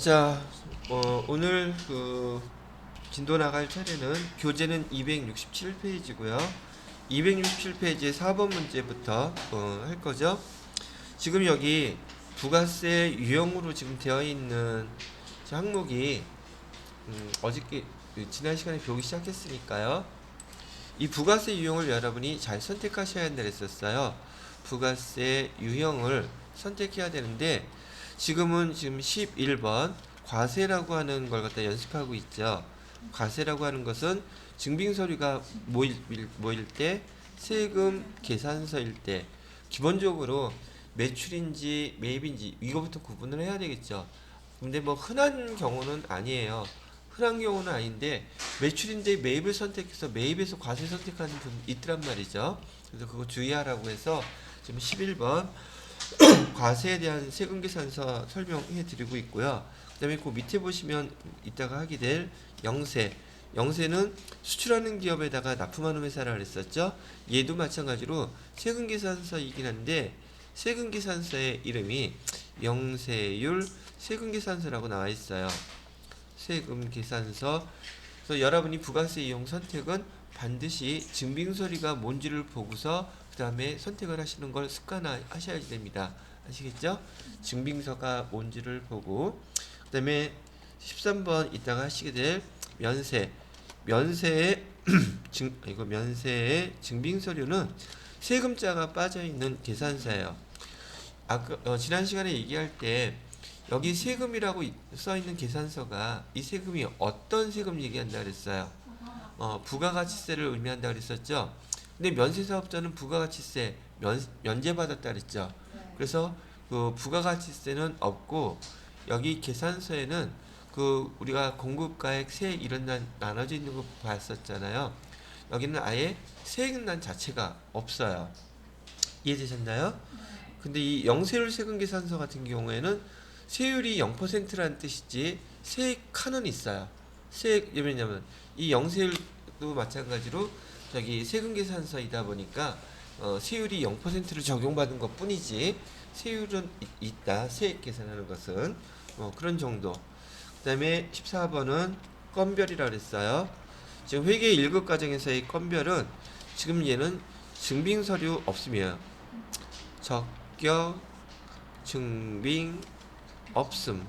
자, 오늘 진도 나갈 차례는 교재는 267페이지고요. 267페이지의 4번 문제부터 할 거죠. 지금 여기 부가세 유형으로 지금 되어 있는 항목이 어저께 지난 시간에 배우기 시작했으니까요. 이 부가세 유형을 여러분이 잘 선택하셔야 한다 그랬었어요. 부가세 유형을 선택해야 되는데 지금 11번 과세라고 하는 걸 갖다 연습하고 있죠. 과세라고 하는 것은 증빙서류가 모일 때, 세금 계산서일 때 기본적으로 매출인지 매입인지 이거부터 구분을 해야 되겠죠. 근데 뭐 흔한 경우는 아니에요. 흔한 경우는 아닌데 매출인데 매입을 선택해서 매입에서 과세 선택하는 분 있더란 말이죠. 그래서 그거 주의하라고 해서 지금 11번 과세에 대한 세금계산서 설명해 드리고 있고요. 그 다음에 그 밑에 보시면 이따가 하게 될 영세. 영세는 수출하는 기업에다가 납품하는 회사라 그랬었죠. 얘도 마찬가지로 세금계산서이긴 한데 세금계산서의 이름이 영세율 세금계산서라고 나와 있어요. 세금계산서. 그래서 여러분이 부가세 이용 선택은 반드시 증빙서류가 뭔지를 보고서 그 다음에 선택을 하시는 걸 습관화하셔야 됩니다. 아시겠죠? 증빙서가 뭔지를 보고 그 다음에 13번 이따가 하시게 될 면세. 면세의 면세의 증빙서류는 세금자가 빠져있는 계산서예요. 아까 지난 시간에 얘기할 때 여기 세금이라고 써있는 계산서가 이 세금이 어떤 세금 얘기한다 그랬어요. 부가가치세를 의미한다 그랬었죠. 근데 면세사업자는 부가가치세 면제받았다 그랬죠. 그래서 그 부가가치세는 없고 여기 계산서에는 그 우리가 공급가액 세액 이런 나눠져 있는 거 봤었잖아요. 여기는 아예 세액난 자체가 없어요. 이해되셨나요? 근데 이 영세율 세금계산서 같은 경우에는 세율이 0%라는 뜻이지 세액 칸은 있어요. 세액 왜냐면 이 영세율도 마찬가지로 저기 세금계산서이다 보니까 세율이 0%를 적용받은 것 뿐이지 세율은 있다. 세액 계산하는 것은 그런 정도. 그 다음에 14번은 건별이라 그랬어요. 지금 회계 1급 과정에서의 건별은 지금 얘는 증빙서류 없으면 적격 증빙 없음.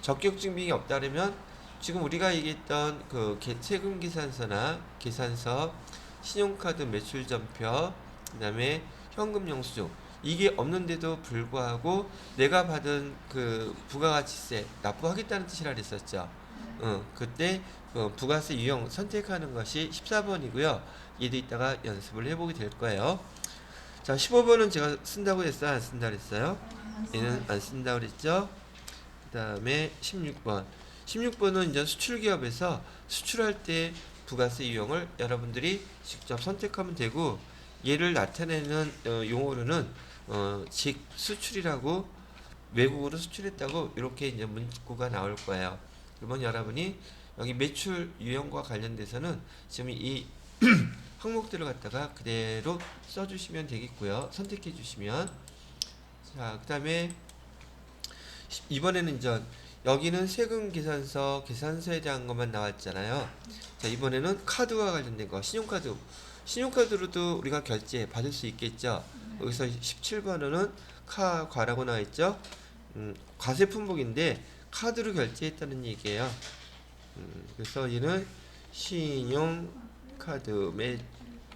적격 증빙이 없다면 지금 우리가 얘기했던 그 세금 계산서나 계산서, 신용카드 매출전표, 그다음에 현금 영수증 이게 없는데도 불구하고 내가 받은 그 부가가치세 납부하겠다는 뜻이라 그랬었죠. 그때 부가세 유형 선택하는 것이 14번이고요. 얘도 이따가 연습을 해보게 될 거예요. 자, 15번은 제가 쓴다고 했어요? 안 쓴다 그랬어요? 얘는 안 쓴다 그랬죠? 그 다음에 16번. 16번은 이제 수출기업에서 수출할 때 부가세 유형을 여러분들이 직접 선택하면 되고 얘를 나타내는 용어로는 직수출이라고 외국으로 수출했다고 이렇게 이제 문구가 나올 거예요. 그러면 여러분이 여기 매출 유형과 관련돼서는 지금 이 항목들을 갖다가 그대로 써주시면 되겠고요. 선택해 주시면. 자, 그 다음에 이번에는 이제 여기는 세금 계산서, 계산서에 대한 것만 나왔잖아요. 자, 이번에는 카드와 관련된 거, 신용카드. 신용카드로도 우리가 결제 받을 수 있겠죠. 여기서 17번은 과라고 나와 있죠. 과세품목인데 카드로 결제했다는 얘기예요. 그래서 얘는 신용카드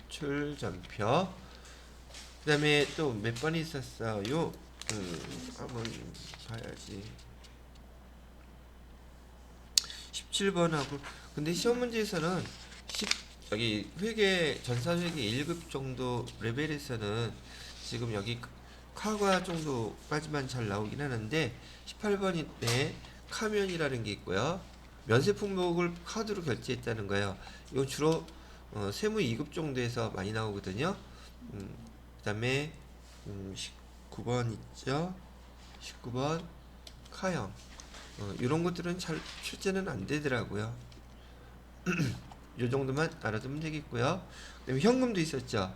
매출전표. 그 다음에 또 몇 번이 있었어요? 한번 봐야지. 17번하고 근데 시험 문제에서는 여기 회계 전산회계 1급 정도 레벨에서는 지금 여기 카과 정도까지만 잘 나오긴 하는데 18번인데 카면이라는 게 있고요. 면세 품목을 카드로 결제했다는 거예요. 이건 주로 세무 2급 정도에서 많이 나오거든요. 그 다음에 19번 있죠. 19번 카형. 이런 것들은 잘 출제는 안 되더라고요. 이 정도만 알아두면 되겠고요. 그다음에 현금도 있었죠.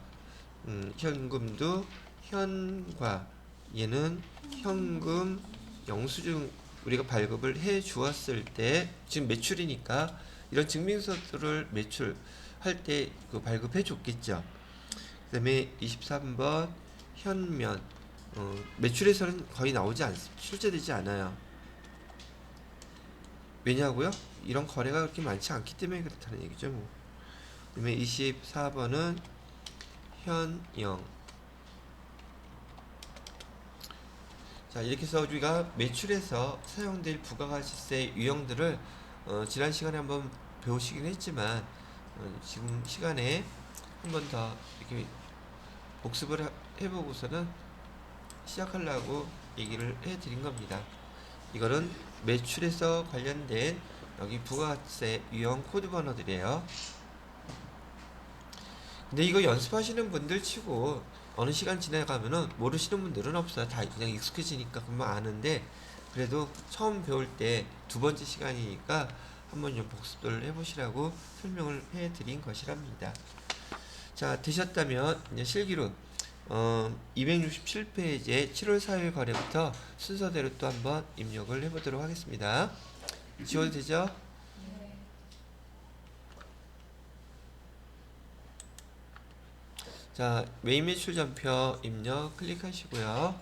현금도 현과 얘는 현금 영수증 우리가 발급을 해 주었을 때 지금 매출이니까 이런 증빙서를 매출할 때 그 발급해 줬겠죠. 그다음에 23번 현면 매출에서는 거의 나오지 않습니다. 출제되지 않아요. 왜냐고요? 이런 거래가 그렇게 많지 않기 때문에 그렇다는 얘기죠. 뭐. 그다음에 24번은 현영. 자, 이렇게 해서 우리가 매출에서 사용될 부가가치세 유형들을 지난 시간에 한번 배우시긴 했지만 지금 시간에 한 번 더 이렇게 복습을 해보고서는 시작하려고 얘기를 해드린 겁니다. 이거는 매출에서 관련된 여기 부가가치세 유형 코드 번호들이에요. 근데 이거 연습하시는 분들 치고 어느 시간 지나가면은 모르시는 분들은 없어요. 다 그냥 익숙해지니까 금방 아는데, 그래도 처음 배울 때 두 번째 시간이니까 한번 좀 복습을 해보시라고 설명을 해드린 것이랍니다. 자, 되셨다면 이제 실기로 267페이지에 7월 4일 거래부터 순서대로 또 한번 입력을 해보도록 하겠습니다. 지워도 되죠? 자, 메인 매출 전표 입력 클릭하시고요.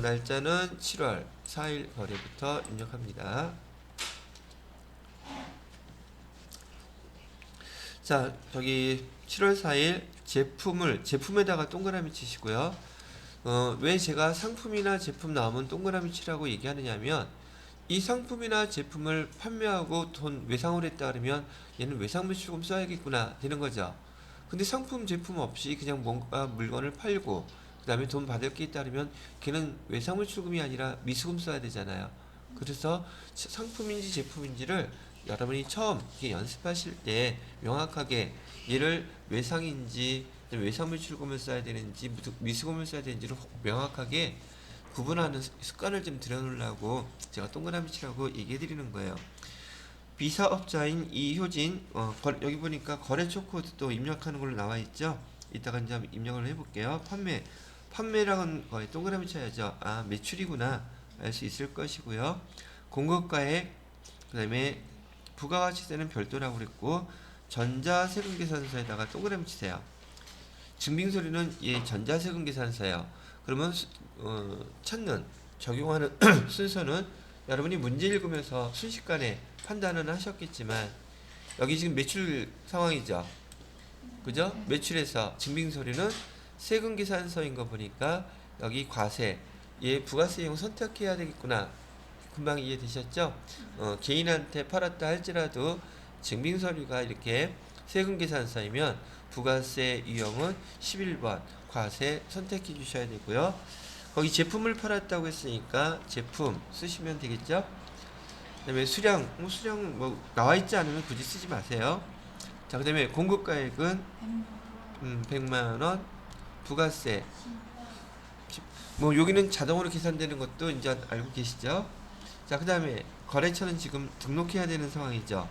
날짜는 7월 4일 거래부터 입력합니다. 자, 저기 7월 4일 제품에다가 동그라미 치시고요. 왜 제가 상품이나 제품 나오면 동그라미 치라고 얘기하느냐면, 이 상품이나 제품을 판매하고 돈 외상을 했다 그러면 얘는 외상 매출금 써야겠구나 되는 거죠. 근데 상품 제품 없이 그냥 뭔가 물건을 팔고 그 다음에 돈 받을 게 있다 그러면 걔는 외상 매출금이 아니라 미수금 써야 되잖아요. 그래서 상품인지 제품인지를 여러분이 처음 연습하실 때 명확하게 얘를 외상인지 외상 매출금을 써야 되는지 미수금을 써야 되는지를 명확하게 구분하는 습관을 좀 들여놓으려고 제가 동그라미 치라고 얘기해 드리는 거예요. 비사업자인 이효진, 여기 보니까 거래처 코드도 입력하는 걸로 나와 있죠. 이따가 이제 입력을 해볼게요. 판매라는 거에 동그라미 쳐야죠. 아, 매출이구나 알 수 있을 것이고요. 공급가액, 그 다음에 부가가치세는 별도라고 그랬고, 전자세금계산서에다가 동그라미 치세요. 증빙서류는 전자세금계산서예요. 그러면 적용하는 순서는 여러분이 문제 읽으면서 순식간에 판단은 하셨겠지만, 여기 지금 매출 상황이죠. 그죠? 매출에서 증빙서류는 세금계산서인 거 보니까 여기 과세, 부가세용 선택해야 되겠구나. 금방 이해되셨죠? 개인한테 팔았다 할지라도 증빙서류가 이렇게 세금계산서이면 부가세 유형은 11번 과세 선택해 주셔야 되고요. 거기 제품을 팔았다고 했으니까 제품 쓰시면 되겠죠? 그 다음에 수량 나와 있지 않으면 굳이 쓰지 마세요. 자, 그 다음에 공급가액은 100만원, 부가세 여기는 자동으로 계산되는 것도 이제 알고 계시죠? 자, 그 다음에 거래처는 지금 등록해야 되는 상황이죠.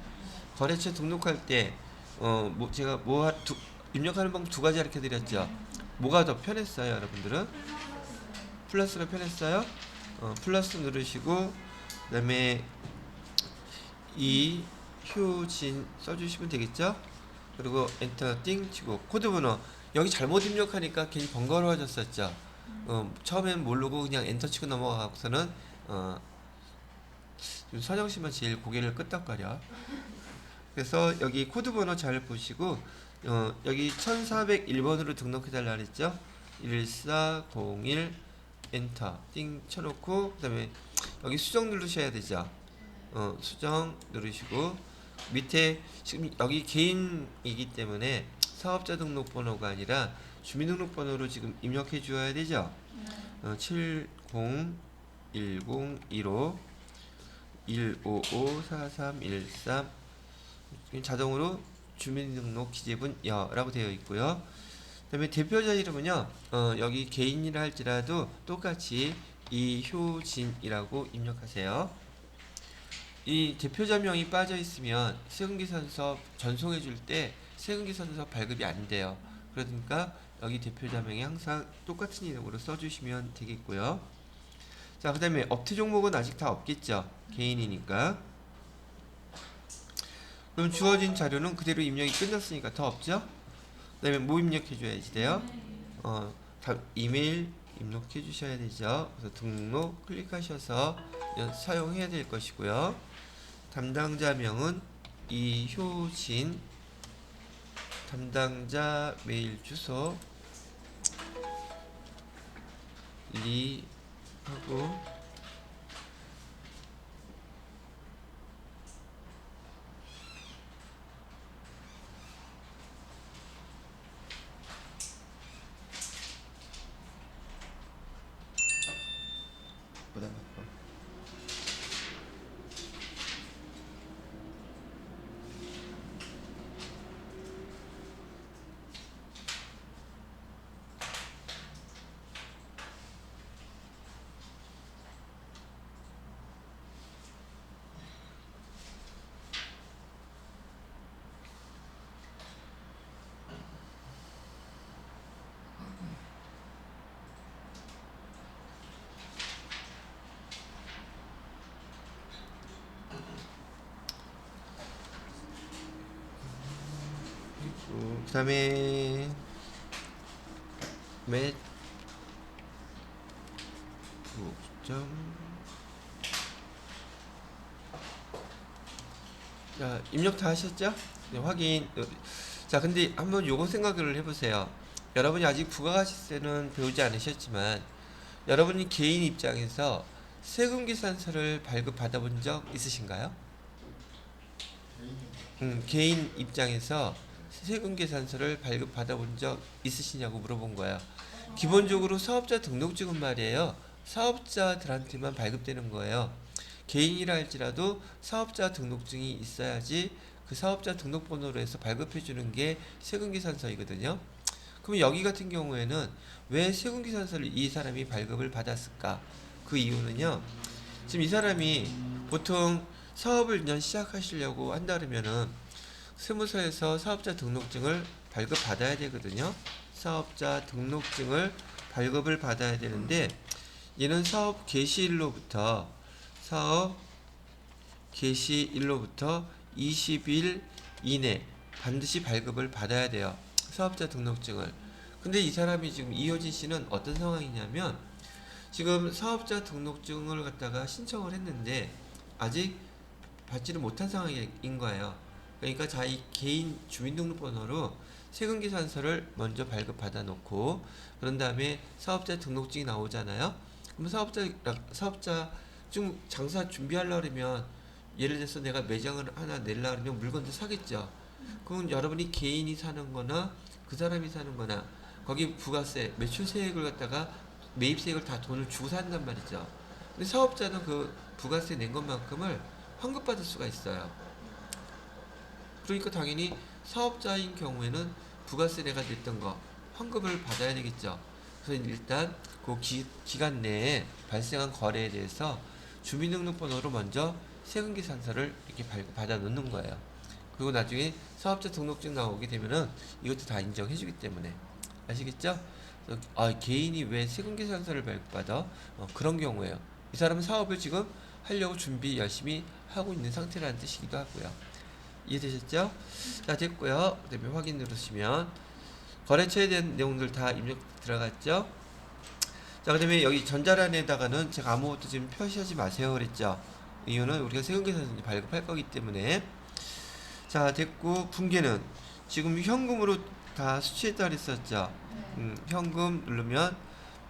거래처 등록할 때 제가 입력하는 방법 두 가지 가르쳐 드렸죠. 뭐가 더 편했어요, 여러분들은? 플러스가 편했어요? 플러스 누르시고 그 다음에 이효진 써주시면 되겠죠? 그리고 엔터 띵 치고 코드 번호 여기 잘못 입력하니까 괜히 번거로워졌었죠. 처음엔 모르고 그냥 엔터 치고 넘어가고서는 서정씨만 제일 고개를 끄덕거려. 그래서 여기 코드 번호 잘 보시고 여기 1401번으로 등록해달라 그랬죠. 1401 엔터 띵 쳐놓고 그 다음에 여기 수정 누르셔야 되죠. 수정 누르시고 밑에 지금 여기 개인이기 때문에 사업자 등록번호가 아니라 주민등록번호로 지금 입력해 주어야 되죠. 701015 1554313 자동으로 주민등록 기재분 여라고 되어 있고요. 그 다음에 대표자 이름은요, 여기 개인이라 할지라도 똑같이 이효진이라고 입력하세요. 이 대표자명이 빠져 있으면 세금계산서 전송해 줄 때 세금계산서 발급이 안 돼요. 그러니까 여기 대표자명이 항상 똑같은 이름으로 써주시면 되겠고요. 자, 그 다음에 업태 종목은 아직 다 없겠죠. 개인이니까. 그럼 주어진 자료는 그대로 입력이 끝났으니까 더 없죠. 그 다음에 뭐 입력해줘야지 돼요? 이메일 입력해 주셔야 되죠. 그래서 등록 클릭하셔서 사용해야 될 것이고요. 담당자명은 이효진, 담당자 메일 주소 리하고 보다 바빠. 그 다음에 맷 부점. 자, 입력 다 하셨죠? 네, 확인. 자, 근데 한번 요거 생각을 해보세요. 여러분이 아직 부가가치세는 배우지 않으셨지만 여러분이 개인 입장에서 세금계산서를 발급받아본 적 있으신가요? 개인 입장에서 세금계산서를 발급받아본 적 있으시냐고 물어본 거예요. 기본적으로 사업자 등록증은 말이에요. 사업자들한테만 발급되는 거예요. 개인이라 할지라도 사업자 등록증이 있어야지 그 사업자 등록번호로 해서 발급해주는 게 세금계산서이거든요. 그럼 여기 같은 경우에는 왜 세금계산서를 이 사람이 발급을 받았을까? 그 이유는요. 지금 이 사람이 보통 사업을 그냥 시작하시려고 한다 그러면은 세무서에서 사업자 등록증을 발급받아야 되거든요. 사업자 등록증을 발급을 받아야 되는데 얘는 사업 개시일로부터 20일 이내 반드시 발급을 받아야 돼요. 사업자 등록증을. 근데 이 사람이 지금 이효진 씨는 어떤 상황이냐면 지금 사업자 등록증을 갖다가 신청을 했는데 아직 받지를 못한 상황인 거예요. 그러니까 자기 개인 주민등록번호로 세금계산서를 먼저 발급받아 놓고 그런 다음에 사업자 등록증이 나오잖아요. 그럼 사업자 좀 장사 준비하려고 그러면 예를 들어서 내가 매장을 하나 내려고 그러면 물건도 사겠죠. 그럼 여러분이 개인이 사는 거나 그 사람이 사는 거나 거기 부가세, 매출세액을 갖다가 매입세액을 다 돈을 주고 산단 말이죠. 근데 사업자는 그 부가세 낸 것만큼을 환급받을 수가 있어요. 그러니까 당연히 사업자인 경우에는 부가세 내가 냈던 거 환급을 받아야 되겠죠. 그래서 일단 그 기간 내에 발생한 거래에 대해서 주민등록번호로 먼저 세금계산서를 이렇게 발급받아 놓는 거예요. 그리고 나중에 사업자 등록증 나오게 되면은 이것도 다 인정해주기 때문에 아시겠죠? 개인이 왜 세금계산서를 발급받아? 그런 경우에요. 이 사람은 사업을 지금 하려고 준비 열심히 하고 있는 상태라는 뜻이기도 하고요. 이해되셨죠? 자, 됐고요. 그 다음에 확인 누르시면 거래처에 대한 내용들 다 입력 들어갔죠? 자, 그 다음에 여기 전자란에다가는 제가 아무것도 지금 표시하지 마세요 그랬죠? 이유는 우리가 세금계산서 발급할 거기 때문에. 자, 됐고 분계는 지금 현금으로 다 수취했다 그랬었죠? 현금 누르면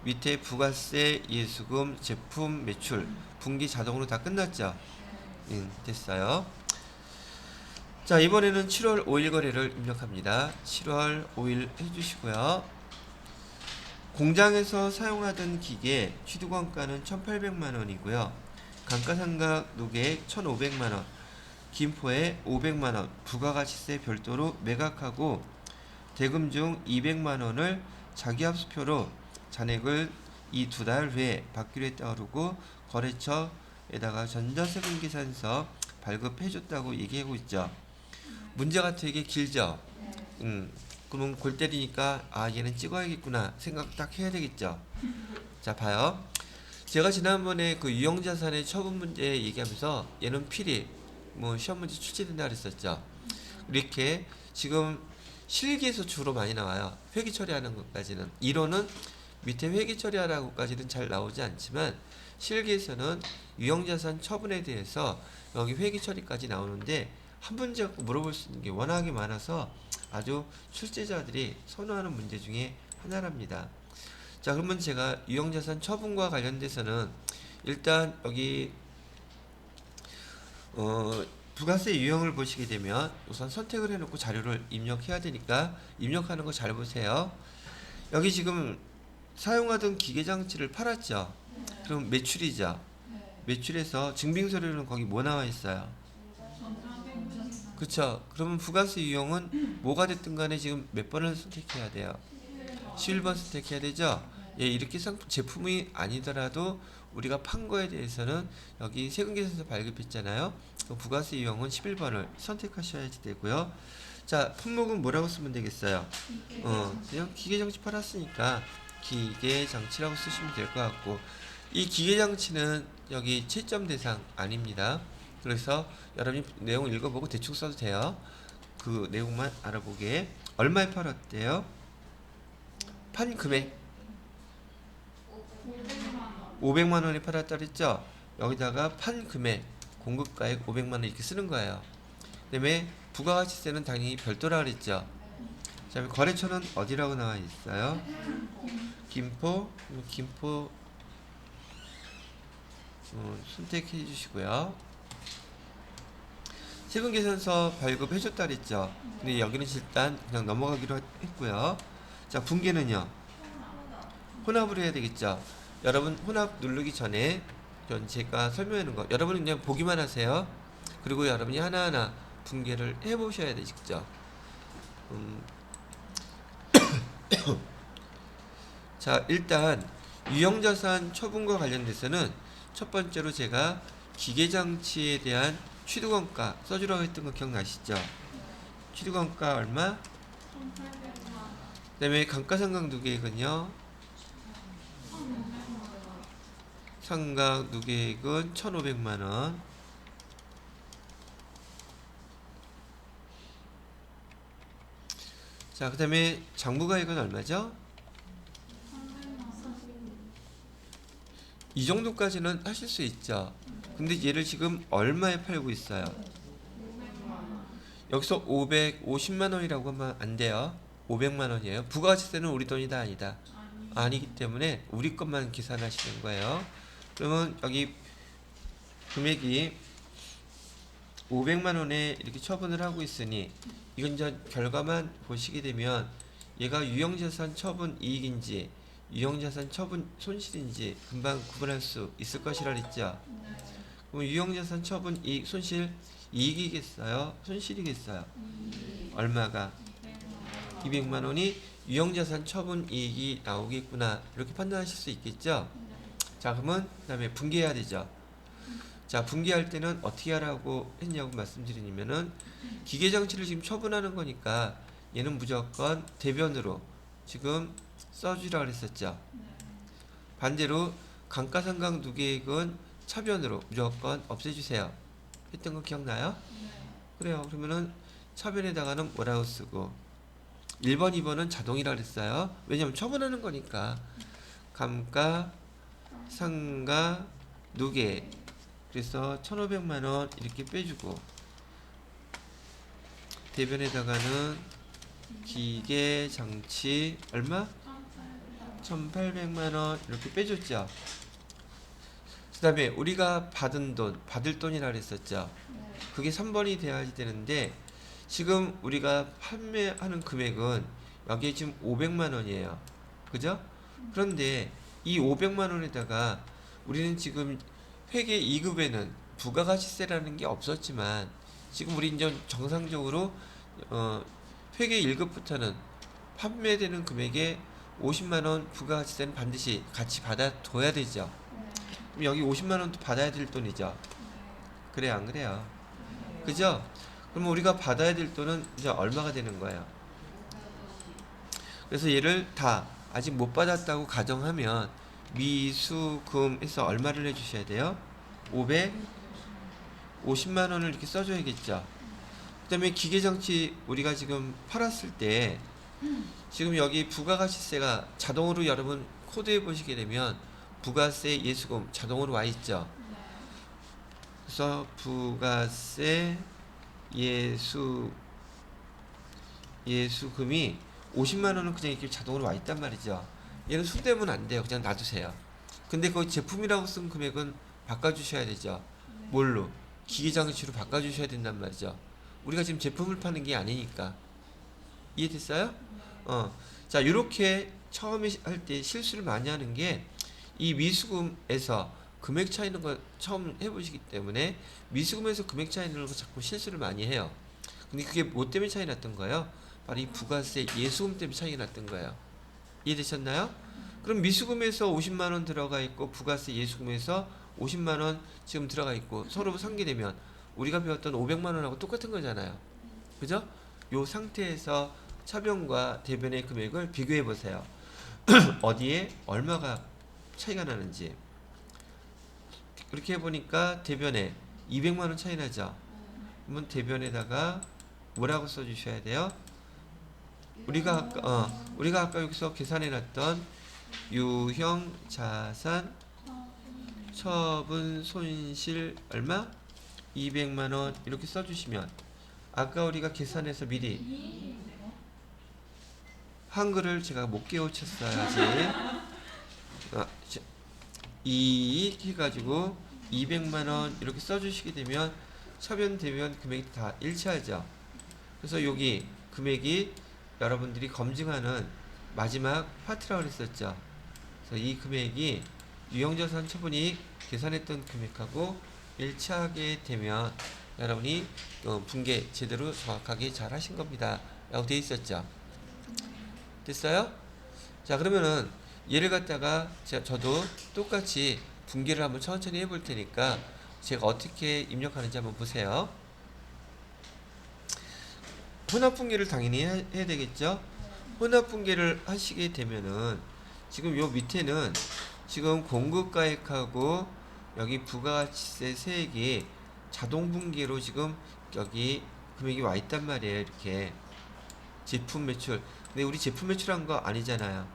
밑에 부가세, 예수금, 제품, 매출 분기 자동으로 다 끝났죠? 됐어요. 자, 이번에는 7월 5일 거래를 입력합니다. 7월 5일 해주시고요. 공장에서 사용하던 기계 취득원가는 1,800만원이고요. 감가상각 노계액 1,500만원, 김포에 500만원 부가가치세 별도로 매각하고 대금 중 200만원을 자기합수표로 잔액을 이 2달 후에 받기로 했다고 그러고 거래처에다가 전자세금계산서 발급해줬다고 얘기하고 있죠. 문제가 되게 길죠. 그러면 골 때리니까 얘는 찍어야겠구나 생각 딱 해야 되겠죠. 자, 봐요. 제가 지난번에 그 유형자산의 처분 문제 얘기하면서 얘는 필히 뭐 시험 문제 출제된다 그랬었죠. 이렇게 지금 실기에서 주로 많이 나와요. 회계 처리하는 것까지는. 이론은 밑에 회계 처리하라는 것까지는 잘 나오지 않지만 실기에서는 유형자산 처분에 대해서 여기 회계 처리까지 나오는데 한 문제 갖고 물어볼 수 있는 게 워낙에 많아서 아주 출제자들이 선호하는 문제 중에 하나랍니다. 자, 그러면 제가 유형자산 처분과 관련돼서는 일단 여기 부가세 유형을 보시게 되면 우선 선택을 해놓고 자료를 입력해야 되니까 입력하는 거 잘 보세요. 여기 지금 사용하던 기계장치를 팔았죠. 그럼 매출이죠. 매출에서 증빙서류는 거기 뭐 나와 있어요? 그쵸. 그러면 부가세 유형은 뭐가 됐든 간에 지금 몇 번을 선택해야 돼요? 11번 선택해야 되죠. 예, 이렇게 제품이 아니더라도 우리가 판 거에 대해서는 여기 세금계산서 발급했잖아요. 부가세 유형은 11번을 선택하셔야 되고요. 자, 품목은 뭐라고 쓰면 되겠어요? 그냥 기계장치 팔았으니까 기계장치라고 쓰시면 될 것 같고, 이 기계장치는 여기 채점 대상 아닙니다. 그래서 여러분이 내용 읽어보고 대충 써도 돼요. 그 내용만 알아보게. 얼마에 팔았대요? 판 금액 500만 원에 팔았다 그랬죠? 여기다가 판 금액 공급가액 500만 원 이렇게 쓰는 거예요. 그다음에 부가가치세는 당연히 별도라 그랬죠. 그다음에 거래처는 어디라고 나와 있어요? 김포 선택해 주시고요. 세금계산서 발급해줬다 그랬죠. 근데 여기는 일단 그냥 넘어가기로 했고요. 자, 분계는요. 혼합을 해야 되겠죠. 여러분 혼합 누르기 전에 제가 설명해 놓은 거 여러분은 그냥 보기만 하세요. 그리고 여러분이 하나하나 분계를 해보셔야 되겠죠. 자, 일단 유형자산 처분과 관련돼서는 첫 번째로 제가 기계장치에 대한 취득원가 써주라고 했던 거 기억나시죠? 취득원가 얼마? 그 다음에 감가상각누계액은요? 상각누계액은 1,500만원. 자, 그 다음에 장부가액은 얼마죠? 이 정도까지는 하실 수 있죠. 근데 얘를 지금 얼마에 팔고 있어요? 여기서 550만 원이라고 하면 안 돼요. 500만 원이에요. 부가가치세는 우리 돈이 다 아니다. 아니기 때문에 우리 것만 계산하시는 거예요. 그러면 여기 금액이 500만 원에 이렇게 처분을 하고 있으니 이건 이제 결과만 보시게 되면 얘가 유형자산 처분 이익인지 유형자산 처분 손실인지 금방 구분할 수 있을 것이라 했죠. 그럼 유형자산 처분 이익 손실 이익이겠어요? 손실이겠어요? 얼마가? 200만 원이 유형자산 처분 이익이 나오겠구나 이렇게 판단하실 수 있겠죠. 자, 그러면 그 다음에 분개해야 되죠. 자, 분개할 때는 어떻게 하라고 했냐고 말씀드리면은 기계장치를 지금 처분하는 거니까 얘는 무조건 대변으로 지금 써주라 그랬었죠. 반대로 감가상각누계액은 차변으로 무조건 없애주세요 했던 거 기억나요? 그래요. 그러면은 차변에다가는 뭐라고 쓰고 1번 2번은 자동이라 그랬어요. 왜냐면 처분하는 거니까. 감가상각누계 그래서 1,500만 원 이렇게 빼주고 대변에다가는 기계장치 얼마? 1,800만 원 이렇게 빼줬죠. 그 다음에 우리가 받을 돈이라 그랬었죠. 그게 3번이 돼야지 되는데 지금 우리가 판매하는 금액은 여기에 지금 500만 원이에요. 그죠? 그런데 이 500만 원에다가 우리는 지금 회계 2급에는 부가가치세라는 게 없었지만 지금 우리 이제 정상적으로 회계 1급부터는 판매되는 금액에 50만 원 부가가치세는 반드시 같이 받아둬야 되죠. 그럼 여기 50만 원도 받아야 될 돈이죠. 그래요, 안 그래요? 그죠? 그럼 우리가 받아야 될 돈은 이제 얼마가 되는 거예요? 그래서 얘를 다 아직 못 받았다고 가정하면 미수금에서 얼마를 해주셔야 돼요? 550만 원을 이렇게 써줘야겠죠. 그 다음에 기계장치 우리가 지금 팔았을 때 지금 여기 부가가치세가 자동으로 여러분 코드해 보시게 되면 부가세 예수금 자동으로 와 있죠. 그래서 부가세 예수금이 50만 원은 그냥 이렇게 자동으로 와 있단 말이죠. 얘는 손대면 안 돼요. 그냥 놔두세요. 근데 그 제품이라고 쓴 금액은 바꿔주셔야 되죠. 뭘로? 기계장치로 바꿔주셔야 된단 말이죠. 우리가 지금 제품을 파는 게 아니니까. 이해됐어요? 자, 이렇게 처음에 할 때 실수를 많이 하는 게 이 미수금에서 금액 차이는 걸 처음 해보시기 때문에 미수금에서 금액 차이 나는 거 자꾸 실수를 많이 해요. 근데 그게 뭐 때문에 차이 났던 거예요? 바로 이 부가세 예수금 때문에 차이가 났던 거예요. 이해되셨나요? 그럼 미수금에서 50만 원 들어가 있고 부가세 예수금에서 50만 원 지금 들어가 있고 서로 상계되면 우리가 배웠던 500만 원하고 똑같은 거잖아요. 그죠? 요 상태에서 차변과 대변의 금액을 비교해 보세요. 어디에 얼마가 차이가 나는지. 그렇게 해보니까 대변에 200만 원 차이 나죠. 그러면 대변에다가 뭐라고 써주셔야 돼요? 우리가 아까 여기서 계산해놨던 유형 자산 처분 손실 얼마? 200만 원 이렇게 써주시면 아까 우리가 계산해서 미리 한글을 제가 못 깨우쳤어야지. 이익 해가지고 200만 원 이렇게 써주시게 되면 차변 대변 금액이 다 일치하죠. 그래서 여기 금액이 여러분들이 검증하는 마지막 파트라고 했었죠. 그래서 이 금액이 유형자산 처분이익 계산했던 금액하고 일치하게 되면 여러분이 분계 제대로 정확하게 잘 하신 겁니다 라고 되어 있었죠. 됐어요? 자, 그러면은 얘를 갖다가 저도 똑같이 분계를 한번 천천히 해볼 테니까 제가 어떻게 입력하는지 한번 보세요. 혼합분계를 당연히 해야 되겠죠. 혼합분계를 하시게 되면은 지금 요 밑에는 지금 공급가액하고 여기 부가가치세 세액이 자동분계로 지금 여기 금액이 와 있단 말이에요. 이렇게 제품 매출. 근데 우리 제품 매출한 거 아니잖아요.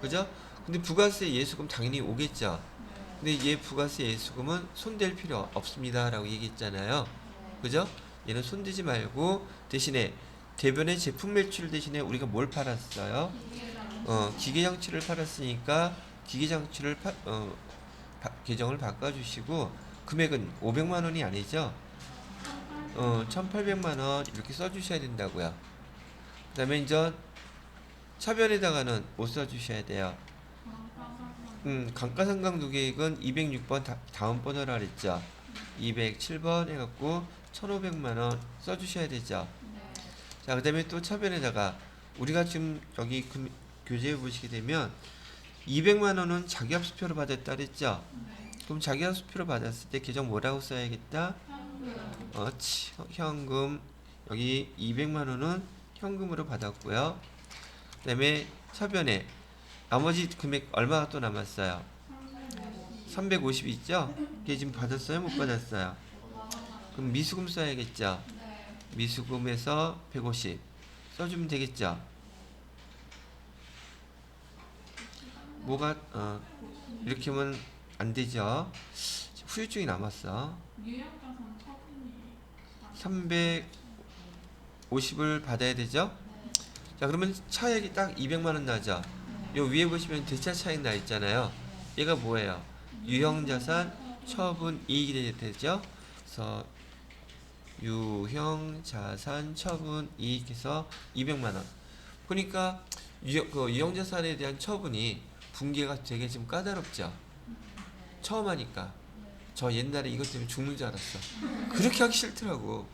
그죠? 근데 부가세 예수금 당연히 오겠죠. 근데 얘 부가세 예수금은 손댈 필요 없습니다 라고 얘기했잖아요. 그죠? 얘는 손대지 말고 대신에 대변의 제품 매출 대신에 우리가 뭘 팔았어요? 기계장치를 팔았으니까 기계장치를 계정을 바꿔주시고 금액은 500만 원이 아니죠. 1800만 원 이렇게 써주셔야 된다고요. 그 다음에 이제 차변에다가는 못 써주셔야 돼요. 감가상각누계액은 206번 다음 번호라 그랬죠. 207번 해갖고 1500만 원 써주셔야 되죠. 자, 그 다음에 또 차변에다가 우리가 지금 여기 교재에 보시게 되면 200만 원은 자기합수표로 받았다 그랬죠. 그럼 자기합수표로 받았을 때 계정 뭐라고 써야겠다? 현금. 여기 200만 원은 현금으로 받았고요. 그 다음에 차변에 나머지 금액 얼마가 또 남았어요? 350 있죠? 이게 지금 받았어요? 못 받았어요? 그럼 미수금 써야겠죠? 미수금에서 150 써주면 되겠죠? 뭐가 이렇게 하면 안 되죠? 후유증이 남았어. 350을 받아야 되죠? 자, 그러면 차액이 딱 200만 원 나죠? 요 위에 보시면 대차 차익 나 있잖아요. 얘가 뭐예요? 유형자산 처분 이익이 되죠? 그래서 유형자산 처분 이익해서 200만 원. 그러니까 유형자산에 대한 처분이 분계가 되게 좀 까다롭죠. 처음 하니까 저 옛날에 이것 때문에 죽는 줄 알았어. 그렇게 하기 싫더라고.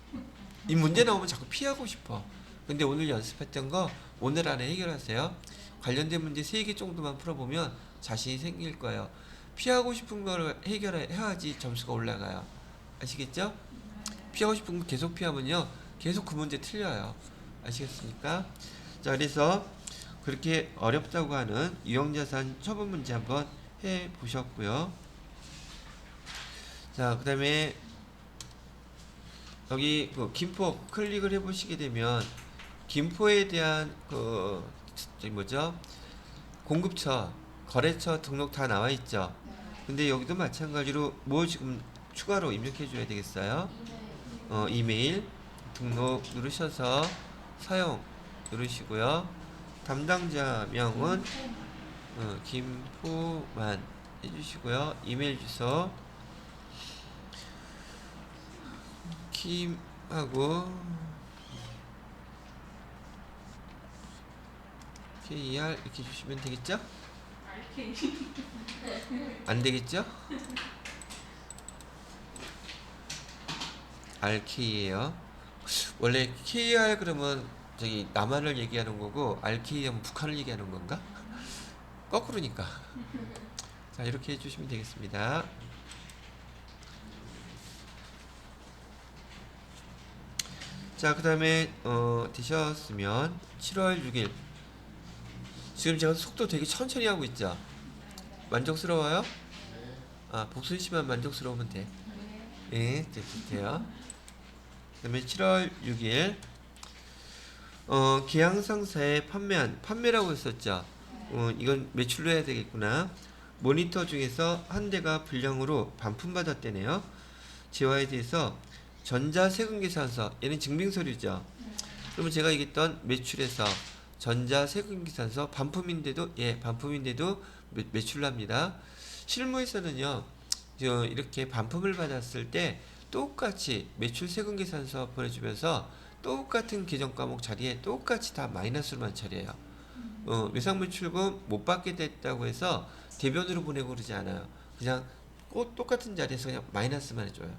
이 문제 나오면 자꾸 피하고 싶어. 근데 오늘 연습했던 거 오늘 안에 해결하세요. 관련된 문제 3개 정도만 풀어보면 자신이 생길 거예요. 피하고 싶은 거를 해결해야지 점수가 올라가요. 아시겠죠? 피하고 싶은 거 계속 피하면요 계속 그 문제 틀려요. 아시겠습니까? 자, 그래서 그렇게 어렵다고 하는 유형자산 처분 문제 한번 해 보셨고요. 자, 그 다음에 여기 그 김포 클릭을 해 보시게 되면 김포에 대한 그 저기 뭐죠? 공급처, 거래처 등록 다 나와 있죠. 근데 여기도 마찬가지로 뭐 지금 추가로 입력해 줘야 되겠어요? 이메일 등록 누르셔서 사용 누르시고요. 담당자명은 김포만 해주시고요. 이메일 주소 김하고 KR 이렇게 주시면 되겠죠? 안 되겠죠? RK예요. 원래 KR 그러면 저기 남한을 얘기하는 거고 RK 하면 북한을 얘기하는 건가? 거꾸로니까. 자, 이렇게 해주시면 되겠습니다. 자, 그 다음에 되셨으면 7월 6일 지금 제가 속도 되게 천천히 하고 있죠? 만족스러워요? 아, 복순 씨만 만족스러우면 돼. 네, 돼요. 그 다음에 7월 6일 계양상사에 판매라고 했었죠. 이건 매출로 해야 되겠구나. 모니터 중에서 한 대가 불량으로 반품받았대네요. 재화에 대해서 전자세금계산서, 얘는 증빙서류죠. 그러면 제가 얘기했던 매출에서 전자세금계산서 반품인데도 반품인데도 매출로 합니다. 실무에서는요, 이렇게 반품을 받았을 때 똑같이 매출세금계산서 보내주면서 똑같은 계정 과목 자리에 똑같이 다 마이너스로만 처리해요. 외상매출금 못 받게 됐다고 해서 대변으로 보내고 그러지 않아요. 그냥 꼭 똑같은 자리에서 그냥 마이너스만 해줘요.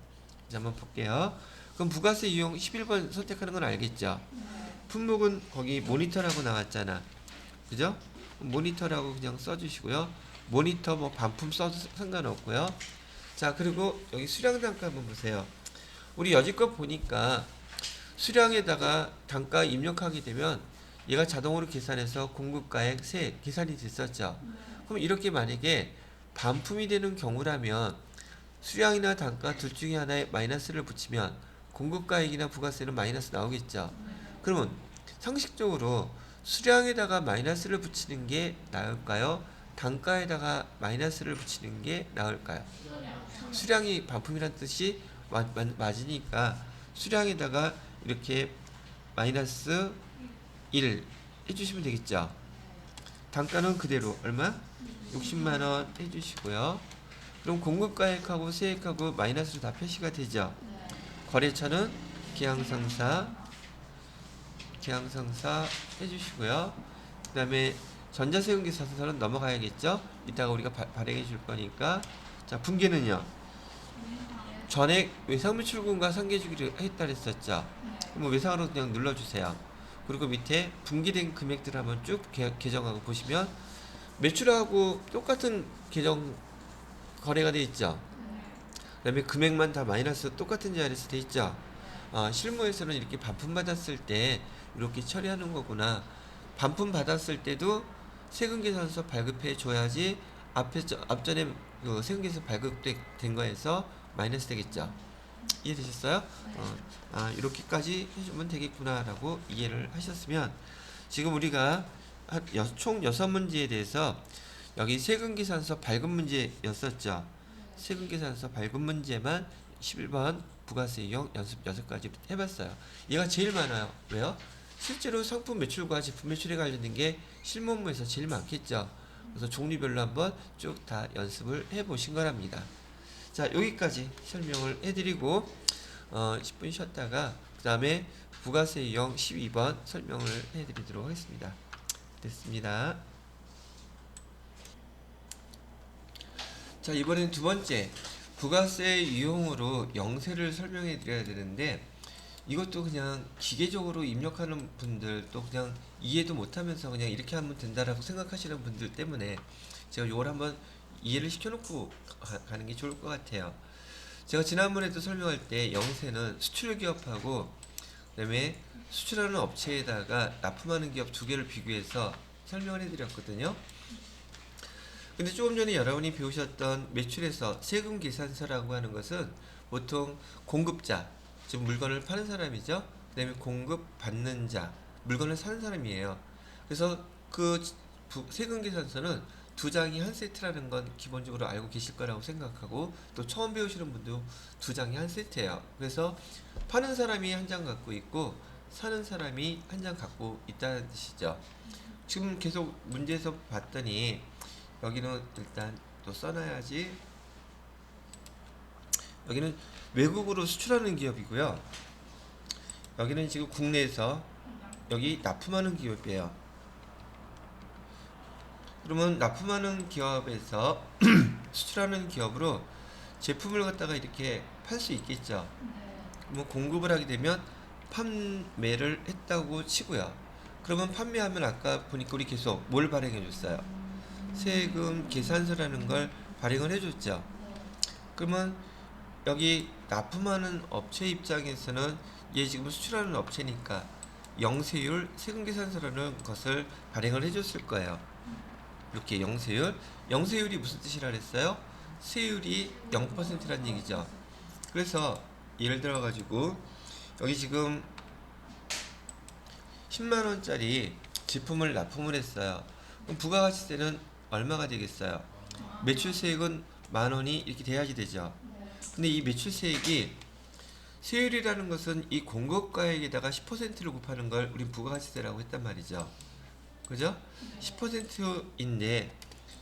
이제 한번 볼게요. 그럼 부가세 이용 11번 선택하는 건 알겠죠? 품목은 거기 모니터라고 나왔잖아. 그죠? 모니터라고 그냥 써주시고요. 모니터 뭐 반품 써도 상관없고요. 자, 그리고 여기 수량 단가 한번 보세요. 우리 여지껏 보니까 수량에다가 단가 입력하게 되면 얘가 자동으로 계산해서 공급가액 세액 계산이 됐었죠. 그럼 이렇게 만약에 반품이 되는 경우라면 수량이나 단가 둘 중에 하나에 마이너스를 붙이면 공급가액이나 부가세는 마이너스 나오겠죠. 그러면 상식적으로 수량에다가 마이너스를 붙이는 게 나을까요? 단가에다가 마이너스를 붙이는 게 나을까요? 수량이 반품이란 뜻이 맞으니까 수량에다가 이렇게 마이너스 1 해주시면 되겠죠. 단가는 그대로 얼마? 60만원 해주시고요. 그럼 공급가액하고 세액하고 마이너스로 다 표시가 되죠. 거래처는 계양상사 해주시고요. 그 다음에 전자세금계산서는 넘어가야겠죠. 이따가 우리가 발행해 줄 거니까. 자, 분기는요. 전액 외상매출금과 상계주기를 했다 그랬었죠. 그럼 외상으로 그냥 눌러주세요. 그리고 밑에 분기된 금액들 한번 쭉 계정하고 보시면 매출하고 똑같은 계정 거래가 돼 있죠. 그 다음에 금액만 다 마이너스 똑같은 자리에서 돼 있죠. 실무에서는 이렇게 반품 받았을 때 이렇게 처리하는 거구나. 반품 받았을 때도 세금계산서 발급해 줘야지 앞전에 그 세금계산서 발급된 거에서 마이너스 되겠죠. 이해되셨어요? 이렇게까지 해주면 되겠구나라고 이해를 하셨으면 지금 우리가 총 6문제에 대해서 여기 세금계산서 발급 문제였었죠. 세금계산서 발급 문제만 11번 부가세 이용 연습 6가지 해봤어요. 얘가 제일 많아요. 왜요? 실제로 상품 매출과 제품 매출에 관련된 게 실무업무에서 제일 많겠죠. 그래서 종류별로 한번 쭉 다 연습을 해보신 거랍니다. 자, 여기까지 설명을 해드리고 10분 쉬었다가 그 다음에 부가세 이용 12번 설명을 해드리도록 하겠습니다. 됐습니다. 자, 이번엔 두 번째 부가세 유형으로 영세를 설명해 드려야 되는데 이것도 그냥 기계적으로 입력하는 분들도 그냥 이해도 못하면서 그냥 이렇게 하면 된다라고 생각하시는 분들 때문에 제가 이걸 한번 이해를 시켜놓고 가는 게 좋을 것 같아요. 제가 지난번에도 설명할 때 영세는 수출 기업하고 그다음에 수출하는 업체에다가 납품하는 기업 두 개를 비교해서 설명을 해드렸거든요. 근데 조금 전에 여러분이 배우셨던 매출에서 세금 계산서라고 하는 것은 보통 공급자, 즉 물건을 파는 사람이죠. 그다음에 공급받는 자, 물건을 사는 사람이에요. 그래서 그 세금 계산서는 두 장이 한 세트라는 건 기본적으로 알고 계실 거라고 생각하고, 또 처음 배우시는 분도 두 장이 한 세트예요. 그래서 파는 사람이 한 장 갖고 있고 사는 사람이 한 장 갖고 있다는 뜻이죠. 지금 계속 문제에서 봤더니 여기는 일단 또 써놔야지. 여기는 외국으로 수출하는 기업이고요. 여기는 지금 국내에서 여기 납품하는 기업이에요. 그러면 납품하는 기업에서 수출하는 기업으로 제품을 갖다가 이렇게 팔 수 있겠죠. 그러면 공급을 하게 되면 판매를 했다고 치고요. 그러면 판매하면 아까 보니까 우리 계속 뭘 발행해 줬어요? 세금 계산서라는 걸 발행을 해줬죠. 그러면 여기 납품하는 업체 입장에서는 얘 지금 수출하는 업체니까 영세율 세금 계산서라는 것을 발행을 해줬을 거예요. 이렇게 영세율. 영세율이 무슨 뜻이라 그랬어요? 세율이 0%란 얘기죠. 그래서 예를 들어 가지고 여기 지금 10만원짜리 제품을 납품을 했어요. 그럼 부가가치세는 얼마가 되겠어요? 매출세액은 만원이 이렇게 돼야지 되죠. 근데 이 매출세액이 세율이라는 것은 이 공급가액에다가 10%를 곱하는 걸 우리 부가가치세라고 했단 말이죠. 그죠? 10%인데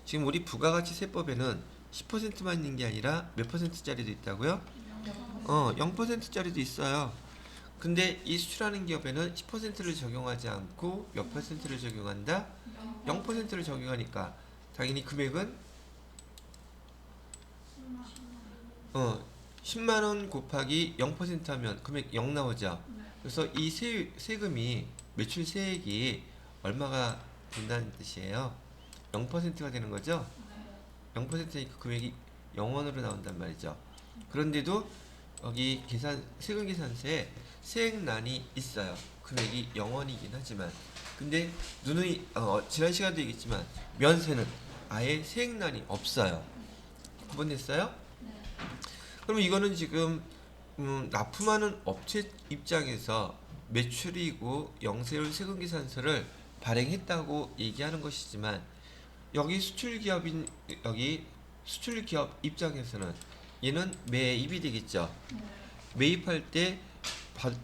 지금 우리 부가가치세법에는 10%만 있는 게 아니라 몇 %짜리도 있다고요? 0%짜리도 있어요. 근데 이 수출하는 기업에는 10%를 적용하지 않고 몇 %를 적용한다? 0%를 적용하니까 당연히 금액은 10만원 곱하기 0% 하면 금액 0 나오죠. 그래서 이 세금이 매출세액이 얼마가 된다는 뜻이에요? 0%가 되는 거죠? 0%니까 금액이 0원으로 나온단 말이죠. 그런데도 여기 세금 계산서에 세액란이 있어요. 금액이 0원이긴 하지만. 근데 지난 시간도 얘기했지만 면세는 아예 세액란이 없어요. 구분됐어요? 그럼 이거는 지금 납품하는 업체 입장에서 매출이고 영세율 세금 계산서를 발행했다고 얘기하는 것이지만, 여기 수출기업 입장에서는 얘는 매입이 되겠죠. 매입할 때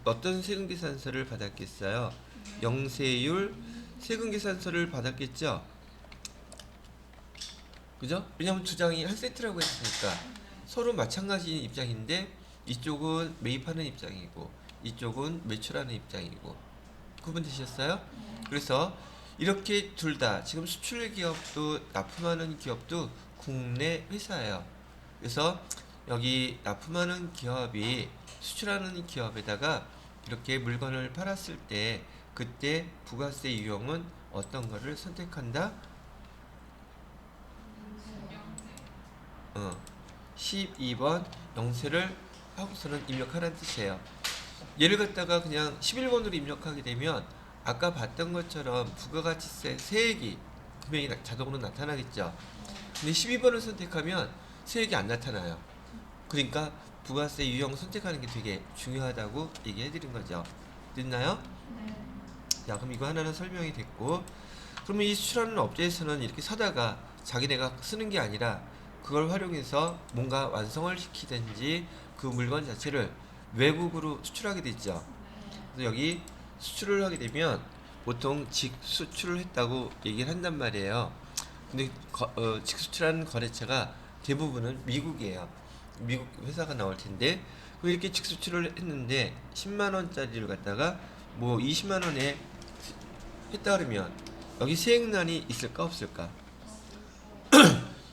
어떤 세금계산서를 받았겠어요? 영세율 세금계산서를 받았겠죠. 그죠? 왜냐면 두 장이 한 세트라고 했으니까 서로 마찬가지인 입장인데 이쪽은 매입하는 입장이고 이쪽은 매출하는 입장이고. 구분되셨어요? 그래서 이렇게 둘 다 지금 수출 기업도 납품하는 기업도 국내 회사예요. 그래서 여기 납품하는 기업이 수출하는 기업에다가 이렇게 물건을 팔았을 때 그때 부가세 유형은 어떤 거를 선택한다? 12번 영세를 하고서는 입력하라는 뜻이에요. 얘를 갖다가 그냥 11번으로 입력하게 되면 아까 봤던 것처럼 부가가치세 세액이 금액이 자동으로 나타나겠죠. 근데 12번을 선택하면 세액이 안 나타나요. 그러니까 부가세 유형 선택하는 게 되게 중요하다고 얘기해 드린 거죠. 됐나요? 자, 그럼 이거 하나는 설명이 됐고, 그러면 이 수출하는 업체에서는 이렇게 사다가 자기네가 쓰는 게 아니라 그걸 활용해서 뭔가 완성을 시키든지 그 물건 자체를 외국으로 수출하게 되죠. 그래서 여기 수출을 하게 되면 보통 직수출을 했다고 얘기를 한단 말이에요. 근데 직수출하는 거래처가 대부분은 미국이에요. 미국 회사가 나올 텐데, 이렇게 직수출을 했는데 10만 원짜리를 갖다가 뭐 20만 원에 했다 그러면 여기 세액난이 있을까 없을까?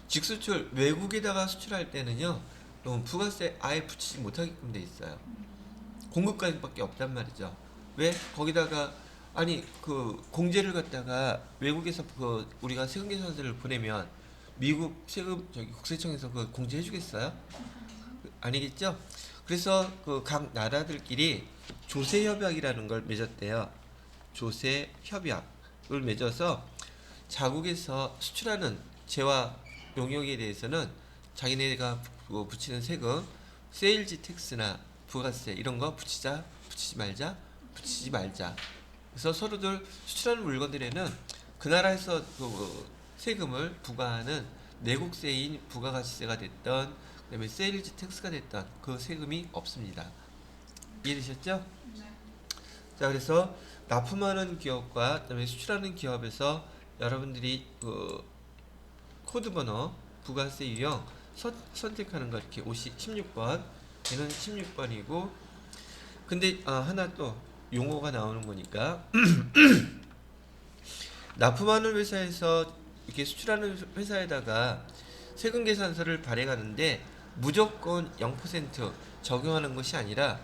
직수출 외국에다가 수출할 때는요, 부가세 아예 붙이지 못하게끔 돼 있어요. 공급가액밖에 없단 말이죠. 왜? 거기다가 그 공제를 갖다가 외국에서 우리가 세금계산서를 보내면 미국 국세청에서 그 공제해 주겠어요? 아니겠죠? 그래서 그 각 나라들끼리 조세협약이라는 걸 맺었대요. 조세협약을 맺어서 자국에서 수출하는 재화 용역에 대해서는 자기네가 붙이는 세금, 세일즈 텍스나 부가세 이런 거 붙이지 말자. 그래서 서로들 수출하는 물건들에는 그 나라에서 그 세금을 부과하는 내국세인 부가가치세가 됐던, 그다음에 세일즈 텍스가 됐던 그 세금이 없습니다. 이해되셨죠? 자, 그래서 납품하는 기업과 그다음에 수출하는 기업에서 여러분들이 그 코드번호 부가세 유형 선택하는 거 이렇게 16번, 얘는 16번이고, 근데 하나 또 용어가 나오는 거니까 납품하는 회사에서 이렇게 수출하는 회사에다가 세금 계산서를 발행하는데 무조건 0% 적용하는 것이 아니라,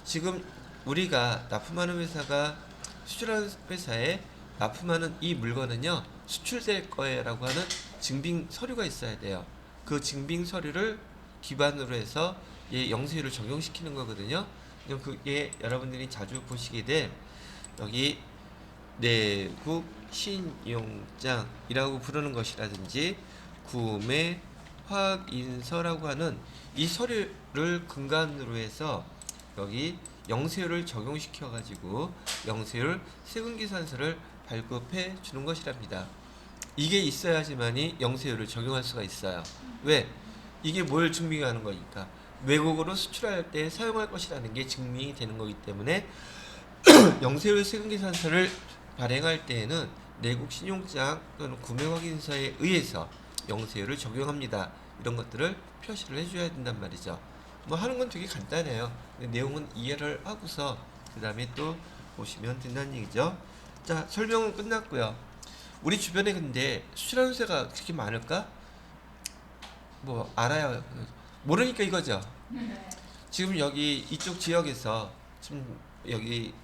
지금 우리가 납품하는 회사가 수출하는 회사에 납품하는 이 물건은요 수출될 거예요라고 하는 증빙 서류가 있어야 돼요. 그 증빙 서류를 기반으로 해서 얘 영세율을 적용시키는 거거든요. 그게 여러분들이 자주 보시게 될 여기 내국 신용장이라고 부르는 것이라든지 구매 확인서라고 하는 이 서류를 근간으로 해서 여기 영세율을 적용시켜 가지고 영세율 세금계산서를 발급해 주는 것이랍니다. 이게 있어야지만이 영세율을 적용할 수가 있어요. 왜? 이게 뭘 증명하는 거니까 외국으로 수출할 때 사용할 것이라는 게 증명이 되는 거기 때문에 영세율 세금계산서를 발행할 때에는 내국 신용장 또는 구매 확인서에 의해서 영세율을 적용합니다. 이런 것들을 표시를 해줘야 된단 말이죠. 뭐 하는 건 되게 간단해요. 내용은 이해를 하고서 그 다음에 또 보시면 된다는 얘기죠. 자, 설명은 끝났고요. 우리 주변에 근데 수출하는 회사가 그렇게 많을까? 뭐 알아요. 모르니까 이거죠. 지금 여기 이쪽 지역에서 지금 여기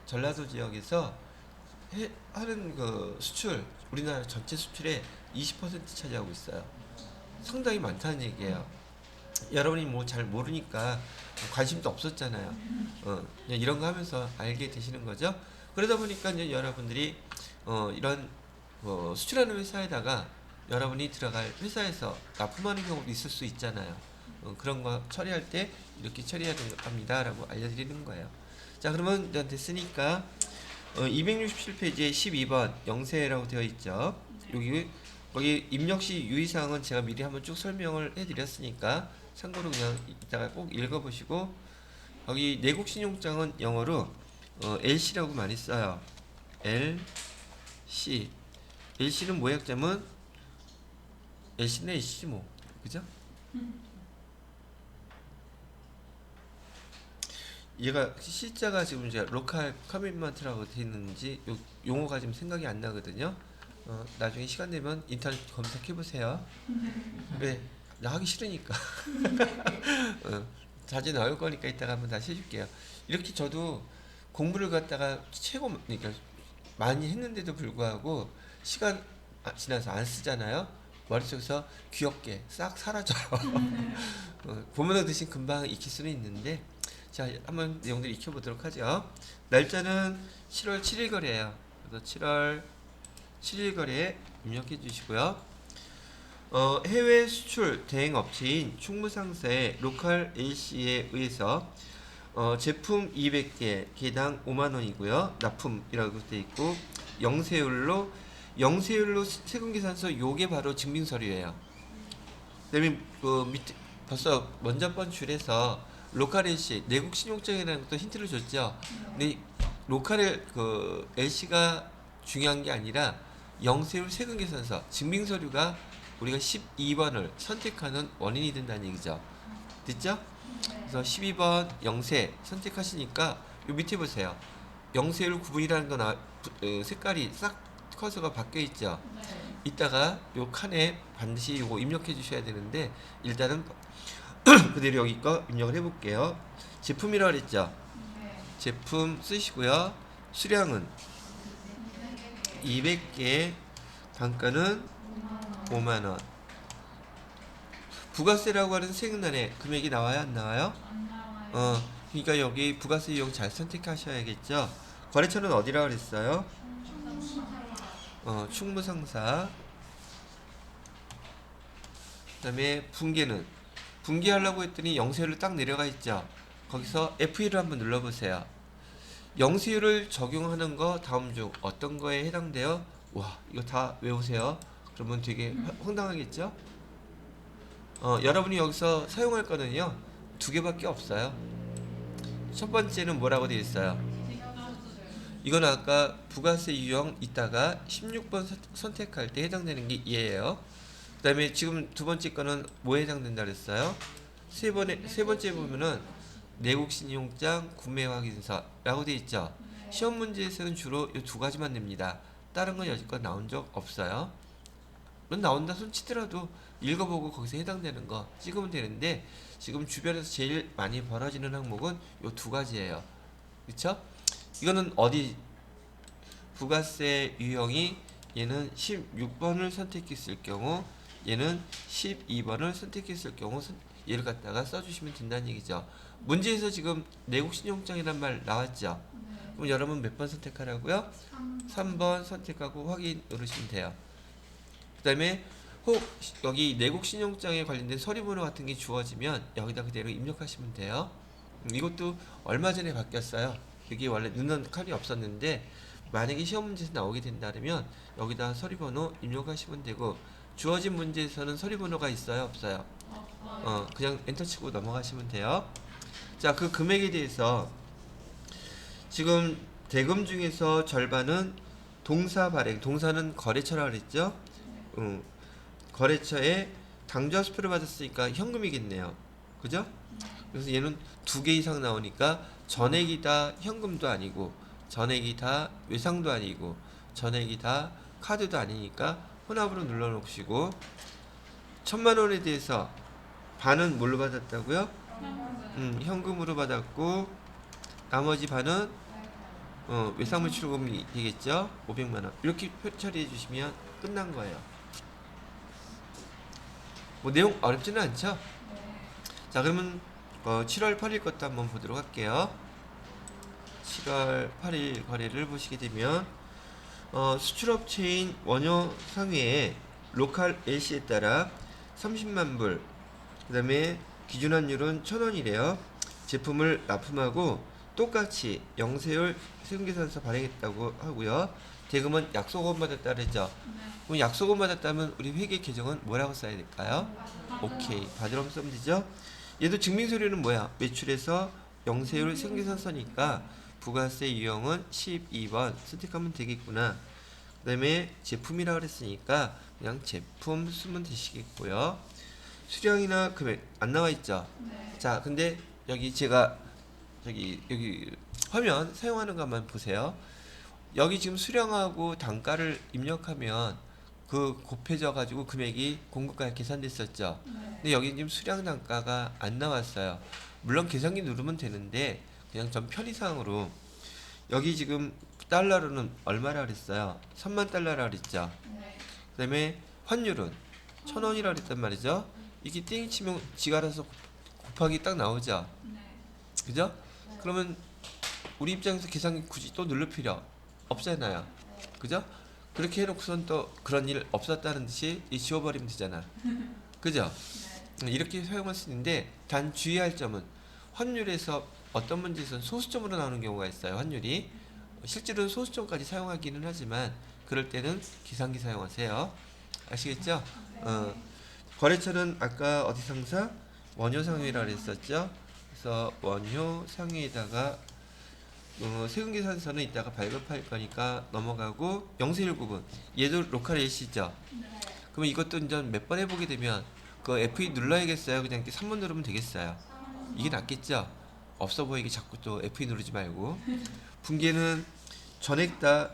전라도 지역에서 하는 그 수출, 우리나라 전체 수출의 20% 차지하고 있어요. 상당히 많다는 얘기예요. 여러분이 뭐 잘 모르니까 관심도 없었잖아요. 그냥 이런 거 하면서 알게 되시는 거죠. 그러다 보니까 이제 여러분들이 이런 수출하는 회사에다가 여러분이 들어갈 회사에서 납품하는 경우도 있을 수 있잖아요. 그런 거 처리할 때 이렇게 처리해야 합니다라고 알려드리는 거예요. 자, 그러면 됐으니까 267페이지에 12번 영세라고 되어 있죠. 여기 입력시 유의사항은 제가 미리 한번 쭉 설명을 해드렸으니까 참고로 그냥 이따가 꼭 읽어보시고, 여기 내국신용장은 영어로 LC라고 많이 써요. LC. LC는 모약자면 LC는 LC지 뭐, 그죠? 얘가 C자가 지금 이제 로컬 커밋먼트라고 되어 있는지 용어가 지금 생각이 안 나거든요. 나중에 시간 되면 인터넷 검색해 보세요. 왜? 나 하기 싫으니까. 자주 나올 거니까 이따가 한번 다시 해줄게요. 이렇게 저도 공부를 갖다가 그러니까 많이 했는데도 불구하고 시간 지나서 안 쓰잖아요. 머릿속에서 귀엽게 싹 사라져요. 보면서 대신 금방 익힐 수는 있는데, 자, 한번 내용들 익혀보도록 하죠. 날짜는 7월 7일 거래예요. 그래서 7월 7일 거래에 입력해 주시고요. 해외 수출 대행 업체인 충무상사의 로컬 LC에 의해서 제품 200개 개당 5만원이고요. 납품이라고 되어 있고, 영세율로 세금계산서 요게 바로 증빙서류예요. 그다음에 그 밑에 벌써 먼저 번 줄에서 로컬 LC 내국 신용장이라는 것도 힌트를 줬죠. 근데 로컬 그 LC가 중요한 게 아니라 영세율 세금계산서 증빙서류가 우리가 12번을 선택하는 원인이 된다는 얘기죠. 됐죠? 그래서 12번 영세 선택하시니까 요 밑에 보세요. 영세율 구분이라는 거 색깔이 싹 커서가 바뀌어 있죠. 이따가 요 칸에 반드시 요거 입력해 주셔야 되는데, 일단은 그대로 여기 거 입력을 해볼게요. 제품이라고 그랬죠. 제품 쓰시고요. 수량은 200개, 단가는 5만원. 부가세라고 하는 세금란에 금액이 나와요, 안 나와요? 그러니까 여기 부가세 이용 잘 선택하셔야겠죠. 거래처는 어디라고 그랬어요? 충무상사. 그다음에 분기하려고 했더니 영세율을 딱 내려가 있죠. 거기서 F1을 한번 눌러보세요. 영세율을 적용하는 거 다음 중 어떤 거에 해당돼요? 와, 이거 다 외우세요. 그러면 되게 황당하겠죠? 여러분이 여기서 사용할 거는요, 두 개밖에 없어요. 첫 번째는 뭐라고 되어 있어요? 이건 아까 부가세 유형 있다가 16번 선택할 때 해당되는 게 얘예요. 그 다음에 지금 두 번째 거는 뭐에 해당된다 그랬어요? 세 번째 보면은 내국신용장 구매 확인서라고 되어 있죠. 시험 문제에서는 주로 이 두 가지만 냅니다. 다른 건 여지껏 나온 적 없어요. 넌 나온다 손 치더라도 읽어보고 거기서 해당되는 거 찍으면 되는데, 지금 주변에서 제일 많이 벌어지는 항목은 이 두 가지예요. 그쵸? 이거는 어디 부가세 유형이 얘는 16번을 선택했을 경우, 얘는 12번을 선택했을 경우 얘를 갖다가 써주시면 된다는 얘기죠. 문제에서 지금 내국신용장이란 말 나왔죠. 그럼 여러분 몇 번 선택하라고요? 3번 선택하고 확인 누르시면 돼요. 그 다음에 혹 여기 내국신용장에 관련된 서류번호 같은 게 주어지면 여기다 그대로 입력하시면 돼요. 이것도 얼마 전에 바뀌었어요. 여기 원래 넣는 칸이 없었는데, 만약에 시험 문제에서 나오게 된다면 여기다 서류번호 입력하시면 되고, 주어진 문제에서는 서류번호가 있어요, 없어요? 그냥 엔터 치고 넘어가시면 돼요. 자, 그 금액에 대해서 지금 대금 중에서 절반은 동사 발행, 동사는 거래처라고 그랬죠? 거래처에 당좌수표를 받았으니까 현금이겠네요. 그죠? 그래서 얘는 두 개 이상 나오니까 전액이 다 현금도 아니고, 전액이 다 외상도 아니고, 전액이 다 카드도 아니니까 혼합으로 눌러놓으시고, 1,000만 원에 대해서 반은 뭘로 받았다고요? 현금으로 받았고, 나머지 반은 외상물출금이 되겠죠? 500만 원. 이렇게 처리해 주시면 끝난 거예요. 뭐 내용 어렵지는 않죠? 자, 그러면 7월 8일 것도 한번 보도록 할게요. 7월 8일 거래를 보시게 되면 수출업체인 원효 상회의 로컬 LC에 따라 30만 불, 그 다음에 기준환율은 1,000원이래요. 제품을 납품하고 똑같이 영세율 세금계산서 발행했다고 하고요. 대금은 약속원 받았다 그랬죠. 그럼 약속원 받았다면 우리 회계 계정은 뭐라고 써야 될까요? 오케이, 받으러 쓰면 되죠. 얘도 증빙서류는 뭐야? 매출에서 영세율 세금계산서니까 부가세 유형은 12번 선택하면 되겠구나. 그 다음에 제품이라고 그랬으니까 그냥 제품 쓰면 되시겠고요. 수량이나 금액 안 나와 있죠? 자, 근데 여기 제가 여기 화면 사용하는 것만 보세요. 여기 지금 수량하고 단가를 입력하면 그 곱해져 가지고 금액이 공급가에 계산됐었죠. 근데 여기 지금 수량 단가가 안 나왔어요. 물론 계산기 누르면 되는데 그냥 전 편의상으로, 여기 지금 달러로는 얼마라 그랬어요? 3만 달러라 그랬죠. 그 다음에 환율은 1,000원이라 그랬단 말이죠. 이게 띵 치면 지가 알아서 곱하기 딱 나오죠. 그죠? 그러면 우리 입장에서 계산기 굳이 또 누를 필요 없잖아요. 그죠? 그렇게 해놓고선 또 그런 일 없었다는 듯이 지워버리면 되잖아. 그죠? 이렇게 사용할 수 있는데, 단 주의할 점은 환율에서 어떤 문제에서는 소수점으로 나오는 경우가 있어요. 환율이 실제로는 소수점까지 사용하기는 하지만 그럴 때는 계산기 사용하세요. 아시겠죠? 거래처는 아까 어디 상사? 원효상회라 그랬었죠. 그래서 원효상회에다가 세금계산서는 이따가 발급할 거니까 넘어가고, 영세율 구분 얘도 로컬 LC죠. 그러면 이것도 이제 몇 번 해보게 되면 그 F2 눌러야겠어요? 그냥 이렇게 3번 누르면 되겠어요? 이게 낫겠죠? 없어 보이게 자꾸 또 F2 누르지 말고. 분기는 전액 다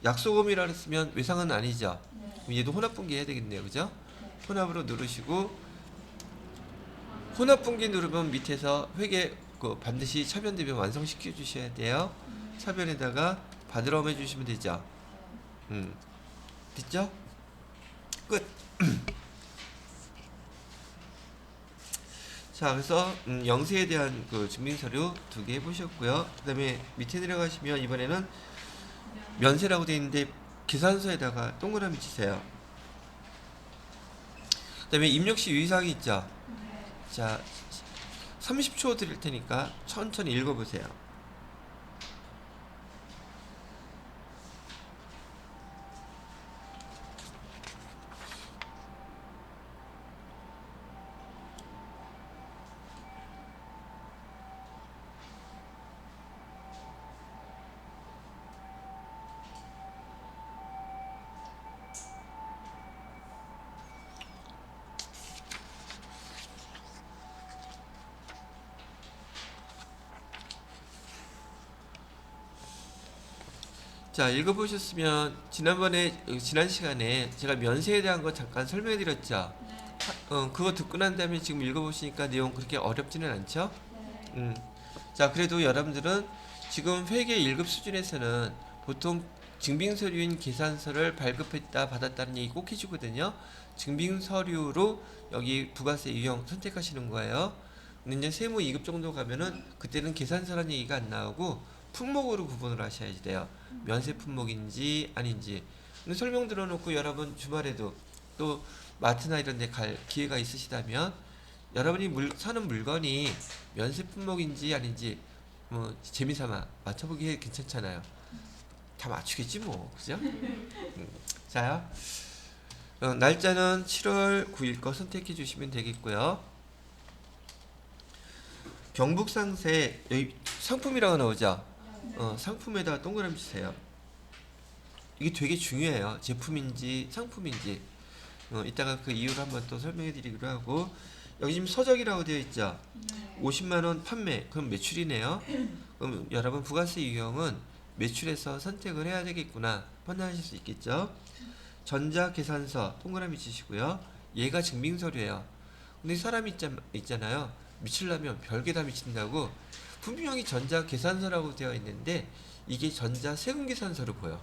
약소금이라 했으면 외상은 아니죠? 그럼 얘도 혼합분기 해야 되겠네요. 그죠? 혼합으로 누르시고, 혼합분기 누르면 밑에서 회계 반드시 차변 대변 완성시켜 주셔야 돼요. 차변에다가 받으러 해주시면 되죠. 됐죠? 끝. 자, 그래서 영세에 대한 그 증빙서류 2개 해보셨고요. 그 다음에 밑에 내려가시면 이번에는 면세라고 되어 있는데 계산서에다가 동그라미 치세요. 그다음에 입력시 유의사항이 있죠. 자, 30초 드릴 테니까 천천히 읽어보세요. 자, 읽어보셨으면 지난 시간에 제가 면세에 대한 거 잠깐 설명해 드렸죠. 그거 듣고 난 다음에 지금 읽어보시니까 내용 그렇게 어렵지는 않죠? 자, 그래도 여러분들은 지금 회계 1급 수준에서는 보통 증빙서류인 계산서를 발급했다 받았다는 얘기 꼭 해주거든요. 증빙서류로 여기 부가세 유형 선택하시는 거예요. 근데 이제 세무 2급 정도 가면은 그때는 계산서라는 얘기가 안 나오고 품목으로 구분을 하셔야 돼요. 면세 품목인지 아닌지. 근데 설명 들어놓고 여러분 주말에도 또 마트나 이런 데 갈 기회가 있으시다면 여러분이 사는 물건이 면세 품목인지 아닌지 뭐 재미삼아 맞춰보기 괜찮잖아요. 다 맞추겠지 뭐, 그죠? 자요. 날짜는 7월 9일 거 선택해 주시면 되겠고요. 경북상세 여기 상품이라고 나오죠? 상품에다가 동그라미 주세요. 이게 되게 중요해요. 제품인지 상품인지. 이따가 그 이유를 한번 또 설명해 드리기로 하고, 여기 지금 서적이라고 되어 있죠? 50만원 판매, 그럼 매출이네요. 그럼 여러분 부가세 유형은 매출에서 선택을 해야 되겠구나 판단하실 수 있겠죠? 전자계산서 동그라미 치시고요. 얘가 증빙서류예요. 근데 사람이 있잖아요. 미치려면 별게 다 미친다고 분명히 전자계산서라고 되어 있는데 이게 전자세금계산서로 보여.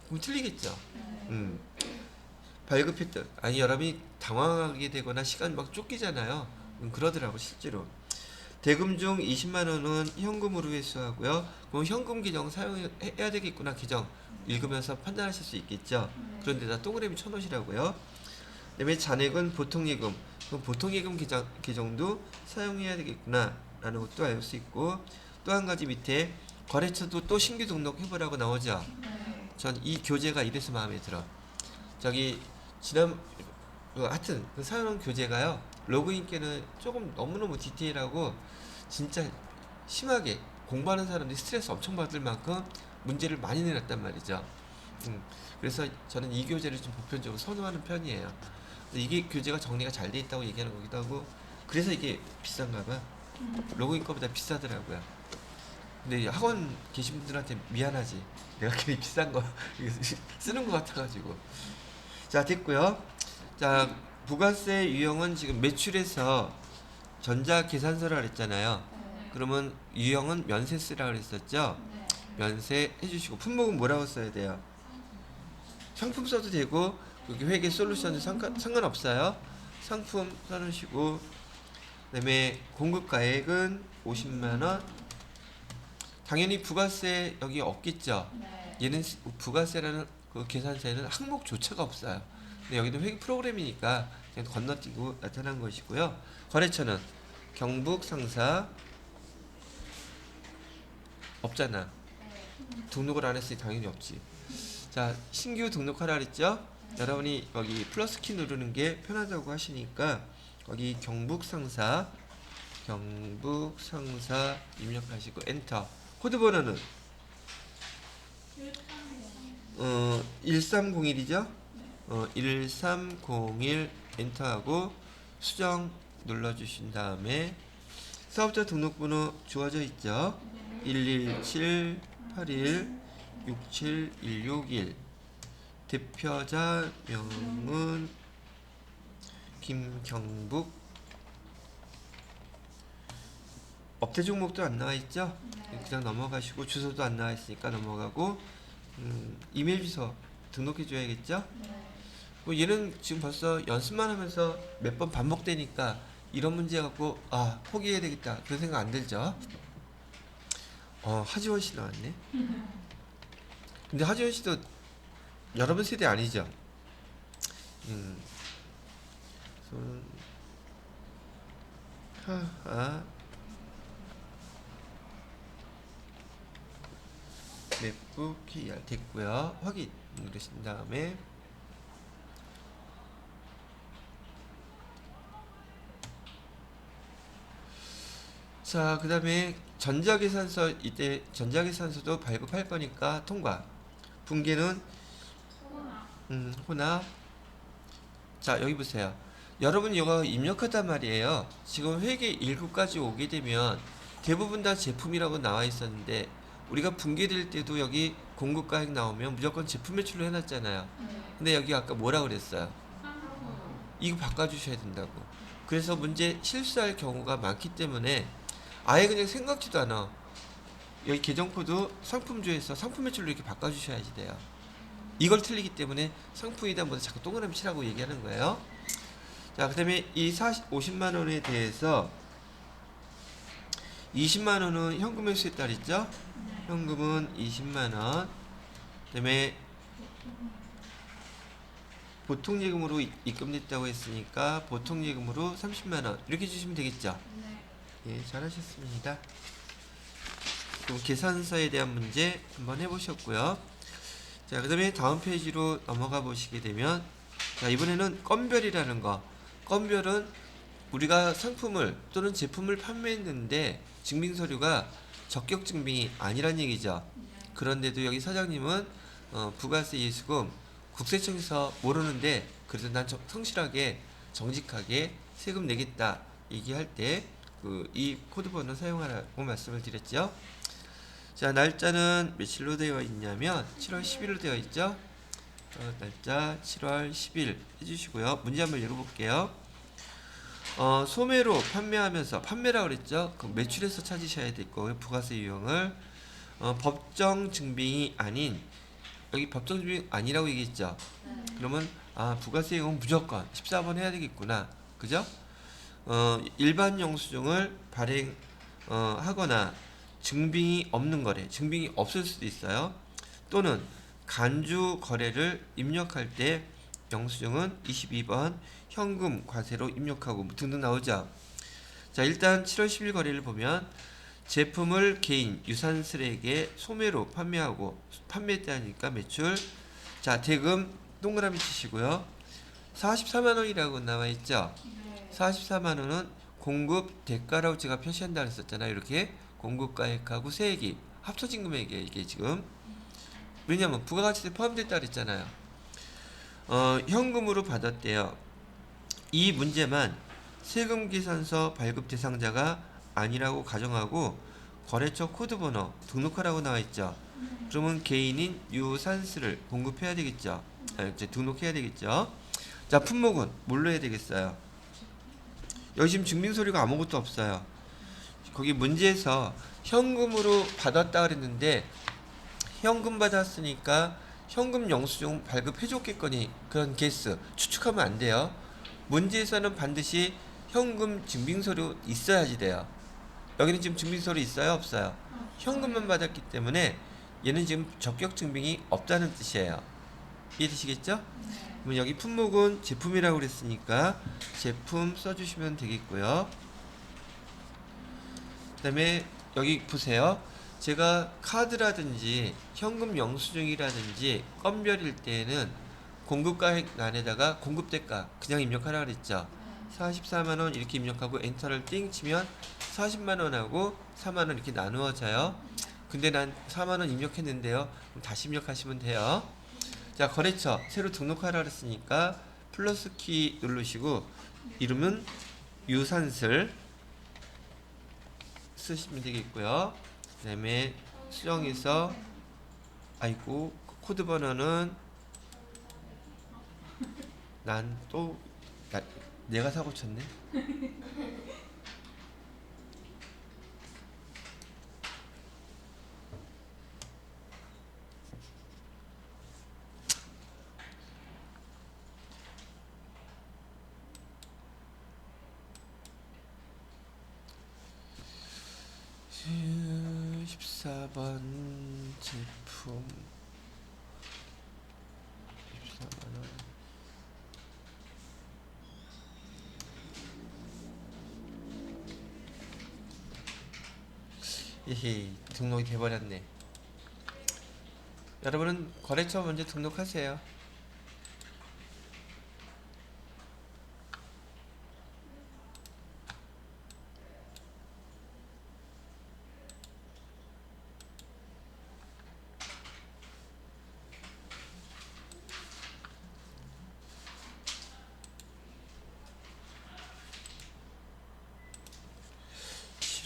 그럼 틀리겠죠? 발급했던 아니 여러분이 당황하게 되거나 시간 막 쫓기잖아요. 그러더라고 실제로. 대금 중 20만 원은 현금으로 회수하고요. 그럼 현금 계정 사용해야 되겠구나 계정 읽으면서 판단하실 수 있겠죠. 그런데다 동그라미 쳐놓으시라고요. 그다음에 잔액은 보통예금. 그럼 보통예금 계정도 사용해야 되겠구나 라는 것도 알 수 있고, 또 한 가지 밑에 거래처도 또 신규 등록해보라고 나오죠. 전 이 교재가 이래서 마음에 들어. 저기 하여튼 그 사용 교재가요 로그인께는 조금 너무너무 디테일하고 진짜 심하게 공부하는 사람들이 스트레스 엄청 받을 만큼 문제를 많이 내놨단 말이죠. 그래서 저는 이 교재를 좀 보편적으로 선호하는 편이에요. 이게 교재가 정리가 잘 돼 있다고 얘기하는 거기도 하고, 그래서 이게 비싼가 봐. 로그인 거보다 비싸더라고요. 근데 학원 계신 분들한테 미안하지. 내가 괜히 비싼 거 쓰는 거 같아가지고. 자, 됐고요. 자, 부가세 유형은 지금 매출에서 전자계산서라 그랬잖아요. 그러면 유형은 면세 쓰라 그랬었죠. 면세 해주시고, 품목은 뭐라고 써야 돼요? 상품 써도 되고 여기 회계 솔루션도 상관없어요. 상품 써놓으시고, 그 다음에 공급가액은 50만원. 당연히 부가세 여기 없겠죠. 얘는 부가세라는 그 계산서에는 항목조차가 없어요. 근데 여기는 회계 프로그램이니까 그냥 건너뛰고 나타난 것이고요. 거래처는 경북 상사 없잖아. 등록을 안 했으니 당연히 없지. 자, 신규 등록하라 그랬죠? 여러분이 여기 플러스 키 누르는 게 편하다고 하시니까 거기 경북 상사 입력하시고 엔터. 코드 번호는 1301이죠? 1301 엔터하고 수정 눌러주신 다음에 사업자 등록번호 주어져 있죠? 117816761. 대표자 명은 김경북. 업태 종목도 안 나와 있죠? 그냥 넘어가시고, 주소도 안 나와 있으니까 넘어가고, 이메일 주소 등록해 줘야겠죠? 뭐 얘는 지금 벌써 연습만 하면서 몇 번 반복되니까 이런 문제 갖고 포기해야 되겠다 그런 생각 안 들죠? 하지원 씨 나왔네. 근데 하지원 씨도 여러분 세대 아니죠? 손 하하 맥북 KR 됐고요. 확인 누르신 다음에 자, 그 다음에 전자계산서, 이때 전자계산서도 발급할 거니까 통과. 붕괴는 혼합. 자, 여기 보세요. 여러분 이거 입력하단 말이에요. 지금 회계 1급까지 오게 되면 대부분 다 제품이라고 나와 있었는데 우리가 붕괴될 때도 여기 공급가액 나오면 무조건 제품 매출로 해놨잖아요. 근데 여기 아까 뭐라 그랬어요? 이거 바꿔주셔야 된다고. 그래서 문제 실수할 경우가 많기 때문에 아예 그냥 생각지도 않아. 여기 계정코드 상품조에서 상품 매출로 이렇게 바꿔주셔야지 돼요. 이걸 틀리기 때문에 상품이다 보다 자꾸 동그라미 치라고 얘기하는 거예요. 자, 그 다음에 이 50만원에 대해서 20만원은 현금 회수에 따르죠? 현금은 20만원. 그 다음에 보통예금으로 입금됐다고 했으니까 보통예금으로 30만원. 이렇게 주시면 되겠죠? 예, 잘하셨습니다. 그럼 계산서에 대한 문제 한번 해보셨고요. 자, 그 다음에 다음 페이지로 넘어가 보시게 되면, 자, 이번에는 건별이라는 거. 건별은 우리가 상품을 또는 제품을 판매했는데 증빙서류가 적격 증빙이 아니란 얘기죠. 그런데도 여기 사장님은 부가세 예수금 국세청에서 모르는데 그래도 난 성실하게 정직하게 세금 내겠다 얘기할 때 이 코드 번호 사용하라고 말씀을 드렸죠. 자, 날짜는 며칠로 되어 있냐면 7월 10일로 되어 있죠. 날짜 7월 10일 해주시고요. 문제 한번 읽어볼게요. 소매로 판매하면서 판매라고 그랬죠. 그럼 매출에서 찾으셔야 될 거고요. 부가세 유형을 법정 증빙이 아닌, 여기 법정 증빙 아니라고 얘기했죠. 그러면 부가세 유형은 무조건 14번 해야 되겠구나. 그죠? 일반 영수증을 발행 하거나 증빙이 없는 거래, 증빙이 없을 수도 있어요. 또는 간주 거래를 입력할 때 영수증은 22번 현금 과세로 입력하고 등등 나오죠. 자, 일단 7월 10일 거래를 보면 제품을 개인 유산슬에게 소매로 판매하고 판매했다니까 매출. 자, 대금 동그라미 치시고요. 44만원이라고 나와있죠. 44만원은 공급 대가라고 제가 표시한다 그랬었잖아요. 이렇게 공급가액하고 세액이 합쳐진 금액이에요. 이게 지금 왜냐면 부가가치세 포함됐다 그랬잖아요. 현금으로 받았대요. 이 문제만 세금계산서 발급 대상자가 아니라고 가정하고 거래처 코드번호 등록하라고 나와있죠. 그러면 개인인 유산슬을 공급해야 되겠죠. 이제 등록해야 되겠죠. 자, 품목은 뭘로 해야 되겠어요? 여기 지금 증빙서류가 아무것도 없어요. 거기 문제에서 현금으로 받았다 그랬는데 현금 받았으니까 현금 영수증 발급해줬겠거니 그런 케이스 추측하면 안 돼요. 문제에서는 반드시 현금 증빙서류 있어야지 돼요. 여기는 지금 증빙서류 있어요? 없어요? 현금만 받았기 때문에 얘는 지금 적격 증빙이 없다는 뜻이에요. 이해되시겠죠? 그럼 여기 품목은 제품이라고 그랬으니까 제품 써주시면 되겠고요. 그 다음에 여기 보세요. 제가 카드라든지 현금 영수증이라든지 건별일 때에는 공급가액 안에다가 공급대가 그냥 입력하라 그랬죠. 44만원 이렇게 입력하고 엔터를 띵 치면 40만원하고 4만원 이렇게 나누어져요. 근데 난 4만원 입력했는데요. 그럼 다시 입력하시면 돼요. 자, 거래처 새로 등록하라 그랬으니까 플러스 키 누르시고 이름은 유산슬 쓰시면 되겠고요. 그 다음에 수정해서 아이고 코드 번호는 난 또 내가 사고 쳤네. 그 14번 제품 14만원 히히, 등록이 돼버렸네. 여러분은 거래처 먼저 등록하세요.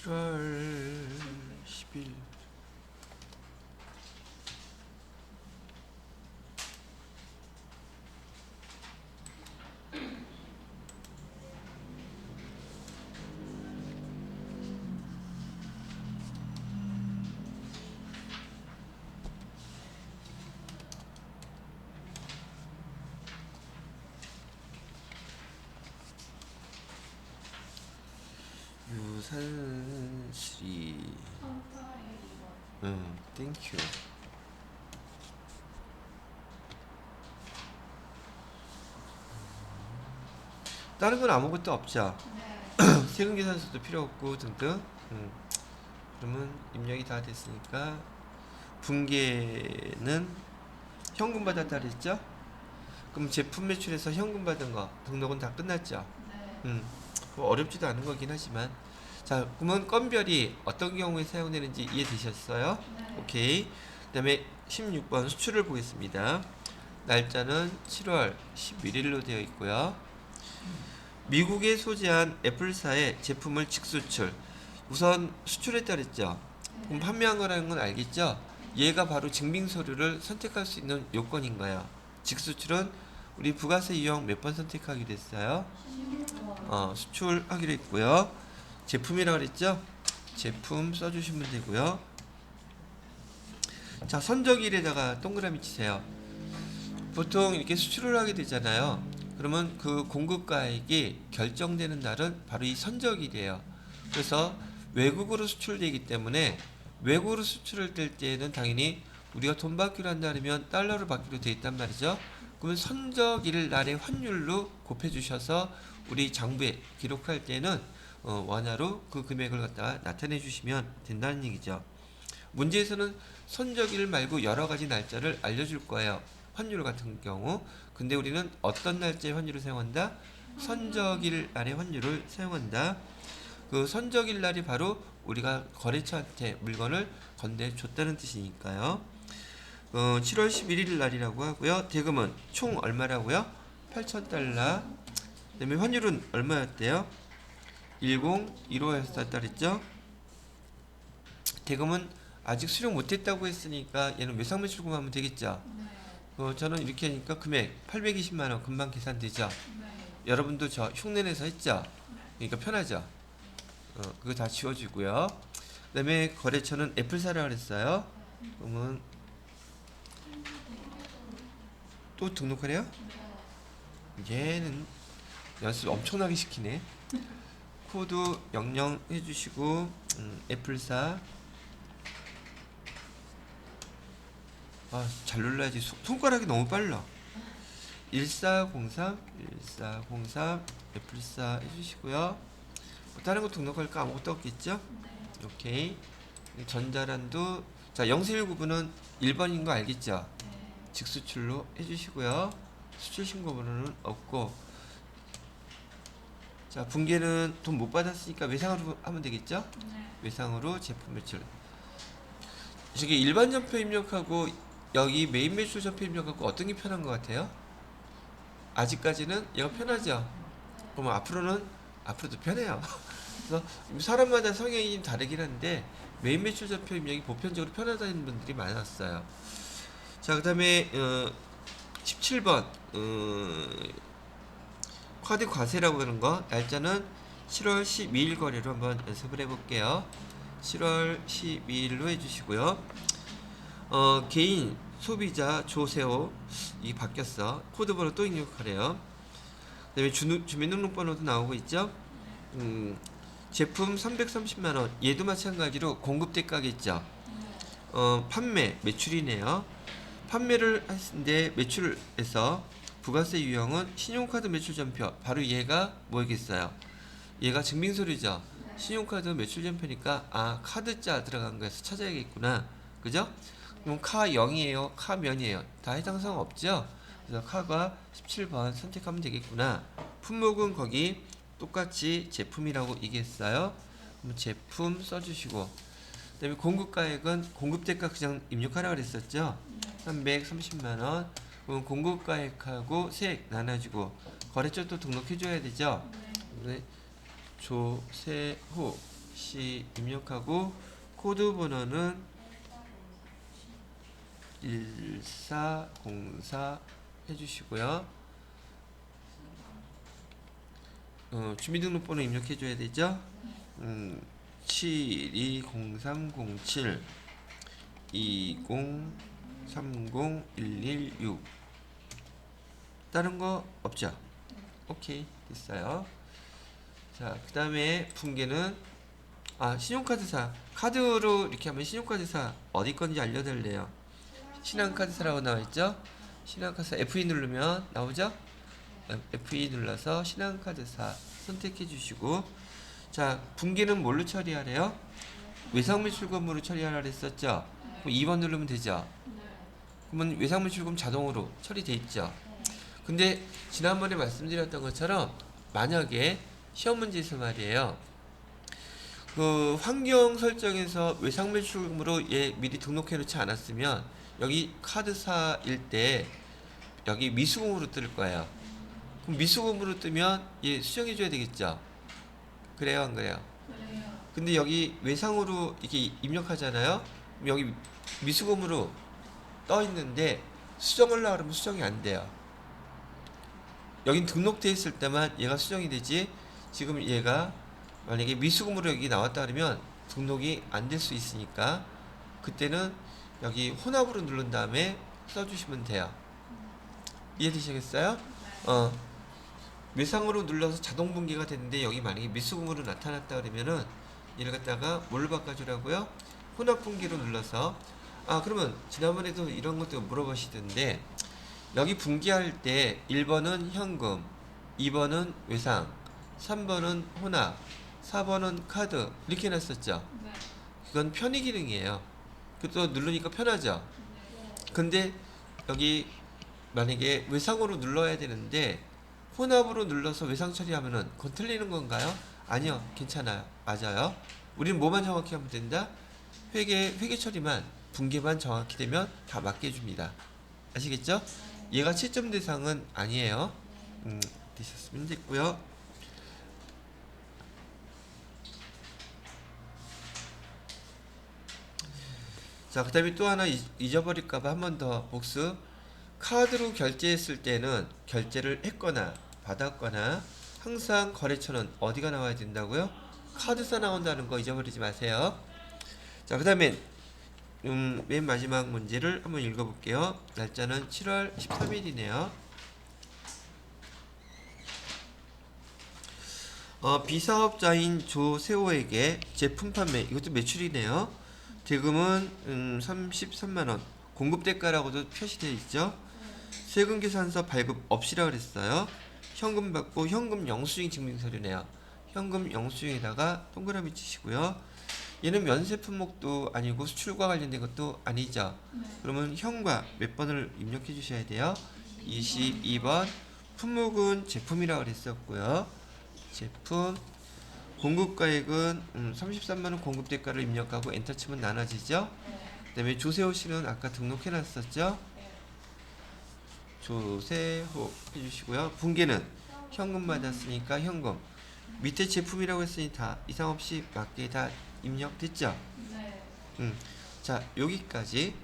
(7월 10일) 유산슬이. 응, 땡큐. 다른 건 아무것도 없죠. 세금 계산서도 필요 없고 등등. 그러면 입력이 다 됐으니까 분계는 현금 받았다 그랬죠? 그럼 제품 매출에서 현금 받은 거 등록은 다 끝났죠? 뭐 어렵지도 않은 거긴 하지만, 자, 그러면 건별이 어떤 경우에 사용되는지 이해되셨어요? 오케이. 그 다음에 16번 수출을 보겠습니다. 날짜는 7월 11일로 되어 있고요. 미국에 소재한 애플사의 제품을 직수출. 우선 수출했다 그랬죠? 그럼 판매한 거라는 건 알겠죠? 얘가 바로 증빙서류를 선택할 수 있는 요건인 거예요. 직수출은 우리 부가세 유형 몇 번 선택하기로 했어요? 수출하기로 했고요. 제품이라고 그랬죠? 제품 써주시면 되고요. 자, 선적일에다가 동그라미 치세요. 보통 이렇게 수출을 하게 되잖아요. 그러면 그 공급가액이 결정되는 날은 바로 이 선적일이에요. 그래서 외국으로 수출되기 때문에 외국으로 수출을 될 때에는 당연히 우리가 돈 받기로 한다면 달러를 받기로 돼 있단 말이죠. 그러면 선적일 날의 환율로 곱해주셔서 우리 장부에 기록할 때는 원화로 그 금액을 갖다가 나타내 주시면 된다는 얘기죠. 문제에서는 선적일 말고 여러 가지 날짜를 알려줄 거예요. 환율 같은 경우. 근데 우리는 어떤 날짜의 환율을 사용한다? 선적일 날의 환율을 사용한다. 그 선적일 날이 바로 우리가 거래처한테 물건을 건네줬다는 뜻이니까요. 7월 11일 날이라고 하고요. 대금은 총 얼마라고요? 8,000달러. 그 다음에 환율은 얼마였대요? 1015였다 그랬죠? 대금은 아직 수령 못했다고 했으니까 얘는 외상매출금하면 되겠죠? 저는 이렇게 하니까 금액 820만원 금방 계산되죠? 여러분도 저 흉내내서 했죠? 그러니까 편하죠? 그거 다 지워주고요. 그 다음에 거래처는 애플사라고 그랬어요. 그러면 또 등록하래요? 얘는 연습 엄청나게 시키네. 코드 영영 해주시고 애플사. 잘 눌러야지. 손가락이 너무 빨라. 1403 애플사 해주시고요. 뭐 다른 거 등록할 거 아무것도 없겠죠? 오케이. 전자란도. 자, 0419번은 1번인 거 알겠죠? 직수출로 해주시고요. 수출 신고 번호는 없고. 자, 분계는 돈 못 받았으니까 외상으로 하면 되겠죠? 외상으로 제품 매출. 저기 일반 전표 입력하고 여기 메인 매출 전표 입력하고 어떤 게 편한 것 같아요? 아직까지는 얘가 편하죠? 그러면 앞으로도 편해요. 그래서 사람마다 성향이 다르긴 한데 메인 매출 전표 입력이 보편적으로 편하다는 분들이 많았어요. 자, 그 다음에 17번 카드 과세라고 하는 거. 날짜는 7월 12일 거래로 한번 연습을 해볼게요. 7월 12일로 해주시고요. 개인 소비자 조세호 이 바뀌었어. 코드번호 또 입력하래요. 그 다음에 주민등록번호도 나오고 있죠. 제품 330만원 얘도 마찬가지로 공급대가겠죠. 판매 매출이네요. 판매를 했는데 매출에서 부가세 유형은 신용카드 매출 전표. 바로 얘가 뭐겠어요? 얘가 증빙서류죠. 신용카드 매출 전표니까 아 카드자 들어간 거에서 찾아야겠구나. 그죠? 그럼 카 0이에요? 카 면이에요? 다 해당 사항 없죠? 그래서 카가 17번 선택하면 되겠구나. 품목은 거기 똑같이 제품이라고 얘기했어요. 그럼 제품 써주시고, 그 다음에 공급가액은 공급대가 그냥 입력하라고 그랬었죠? 330만원. 그럼 공급가액하고 세액 나눠주고 거래처 또 등록해줘야 되죠? 네. 조세호 씨 입력하고 코드 번호는 1404 해주시고요. 주민등록번호 입력해줘야 되죠? 720307 2030116 다른 거 없죠? 오케이, 됐어요. 자, 그 다음에 분계는 신용카드사 카드로 이렇게 하면 신용카드사 어디 건지 알려달래요. 신한카드사라고 나와있죠? 신한카드사 F2 누르면 나오죠? F2 눌러서 신한카드사 선택해 주시고, 자, 분계는 뭘로 처리하래요? 외상매출금으로 처리하라 그랬었죠? 그럼 2번 누르면 되죠? 그러면 외상매출금 자동으로 처리돼 있죠? 근데 지난번에 말씀드렸던 것처럼 만약에 시험 문제에서 말이에요, 그 환경 설정에서 외상매출금으로 얘 미리 등록해 놓지 않았으면 여기 카드사일 때 여기 미수금으로 뜰 거예요. 그럼 미수금으로 뜨면 얘 수정해 줘야 되겠죠? 그래요, 안 그래요? 근데 여기 외상으로 이렇게 입력하잖아요. 그럼 여기 미수금으로 떠 있는데 수정을 하려고 하면 수정이 안 돼요. 여긴 등록돼 있을 때만 얘가 수정이 되지, 지금 얘가 만약에 미수금으로 여기 나왔다 그러면 등록이 안 될 수 있으니까 그때는 여기 혼합으로 누른 다음에 써주시면 돼요. 이해되시겠어요? 외상으로 눌러서 자동 분기가 됐는데 여기 만약에 미수금으로 나타났다 그러면은 얘를 갖다가 뭘로 바꿔주라고요? 혼합 분기로 눌러서. 그러면 지난번에도 이런 것도 물어보시던데, 여기 분기할 때 1번은 현금, 2번은 외상, 3번은 혼합, 4번은 카드 이렇게 해놨었죠? 네. 그건 편의 기능이에요. 그것도 누르니까 편하죠? 근데 여기 만약에 외상으로 눌러야 되는데 혼합으로 눌러서 외상 처리하면은 그건 틀리는 건가요? 아니요, 괜찮아요. 맞아요. 우리는 뭐만 정확히 하면 된다? 회계 처리만, 분계만 정확히 되면 다 맞게 해줍니다. 아시겠죠? 얘가 채점 대상은 아니에요. 되셨으면 됐고요. 자, 그 다음에 또 하나 잊어버릴까봐 한 번 더 복습. 카드로 결제했을 때는 결제를 했거나 받았거나 항상 거래처는 어디가 나와야 된다고요? 카드사 나온다는 거 잊어버리지 마세요. 자, 그 다음에 맨 마지막 문제를 한번 읽어볼게요. 날짜는 7월 13일이네요. 비사업자인 조세호에게 제품 판매, 이것도 매출이네요. 대금은 33만원, 공급대가라고도 표시되어 있죠. 세금계산서 발급 없이라 그랬어요. 현금 받고 현금 영수증 증빙서류네요. 현금 영수증에다가 동그라미 치시고요. 얘는 면세 품목도 아니고 수출과 관련된 것도 아니죠. 그러면 현과 몇 번을 입력해 주셔야 돼요. 22번. 품목은 제품이라고 그랬었고요. 제품. 공급가액은 33만원 공급대가를 입력하고 엔터 치면 나눠지죠. 그 다음에 조세호 씨는 아까 등록해 놨었죠. 조세호 해주시고요. 분계는 현금 받았으니까 현금. 밑에 제품이라고 했으니 다 이상 없이 맞게 다 입력됐죠? 자, 여기까지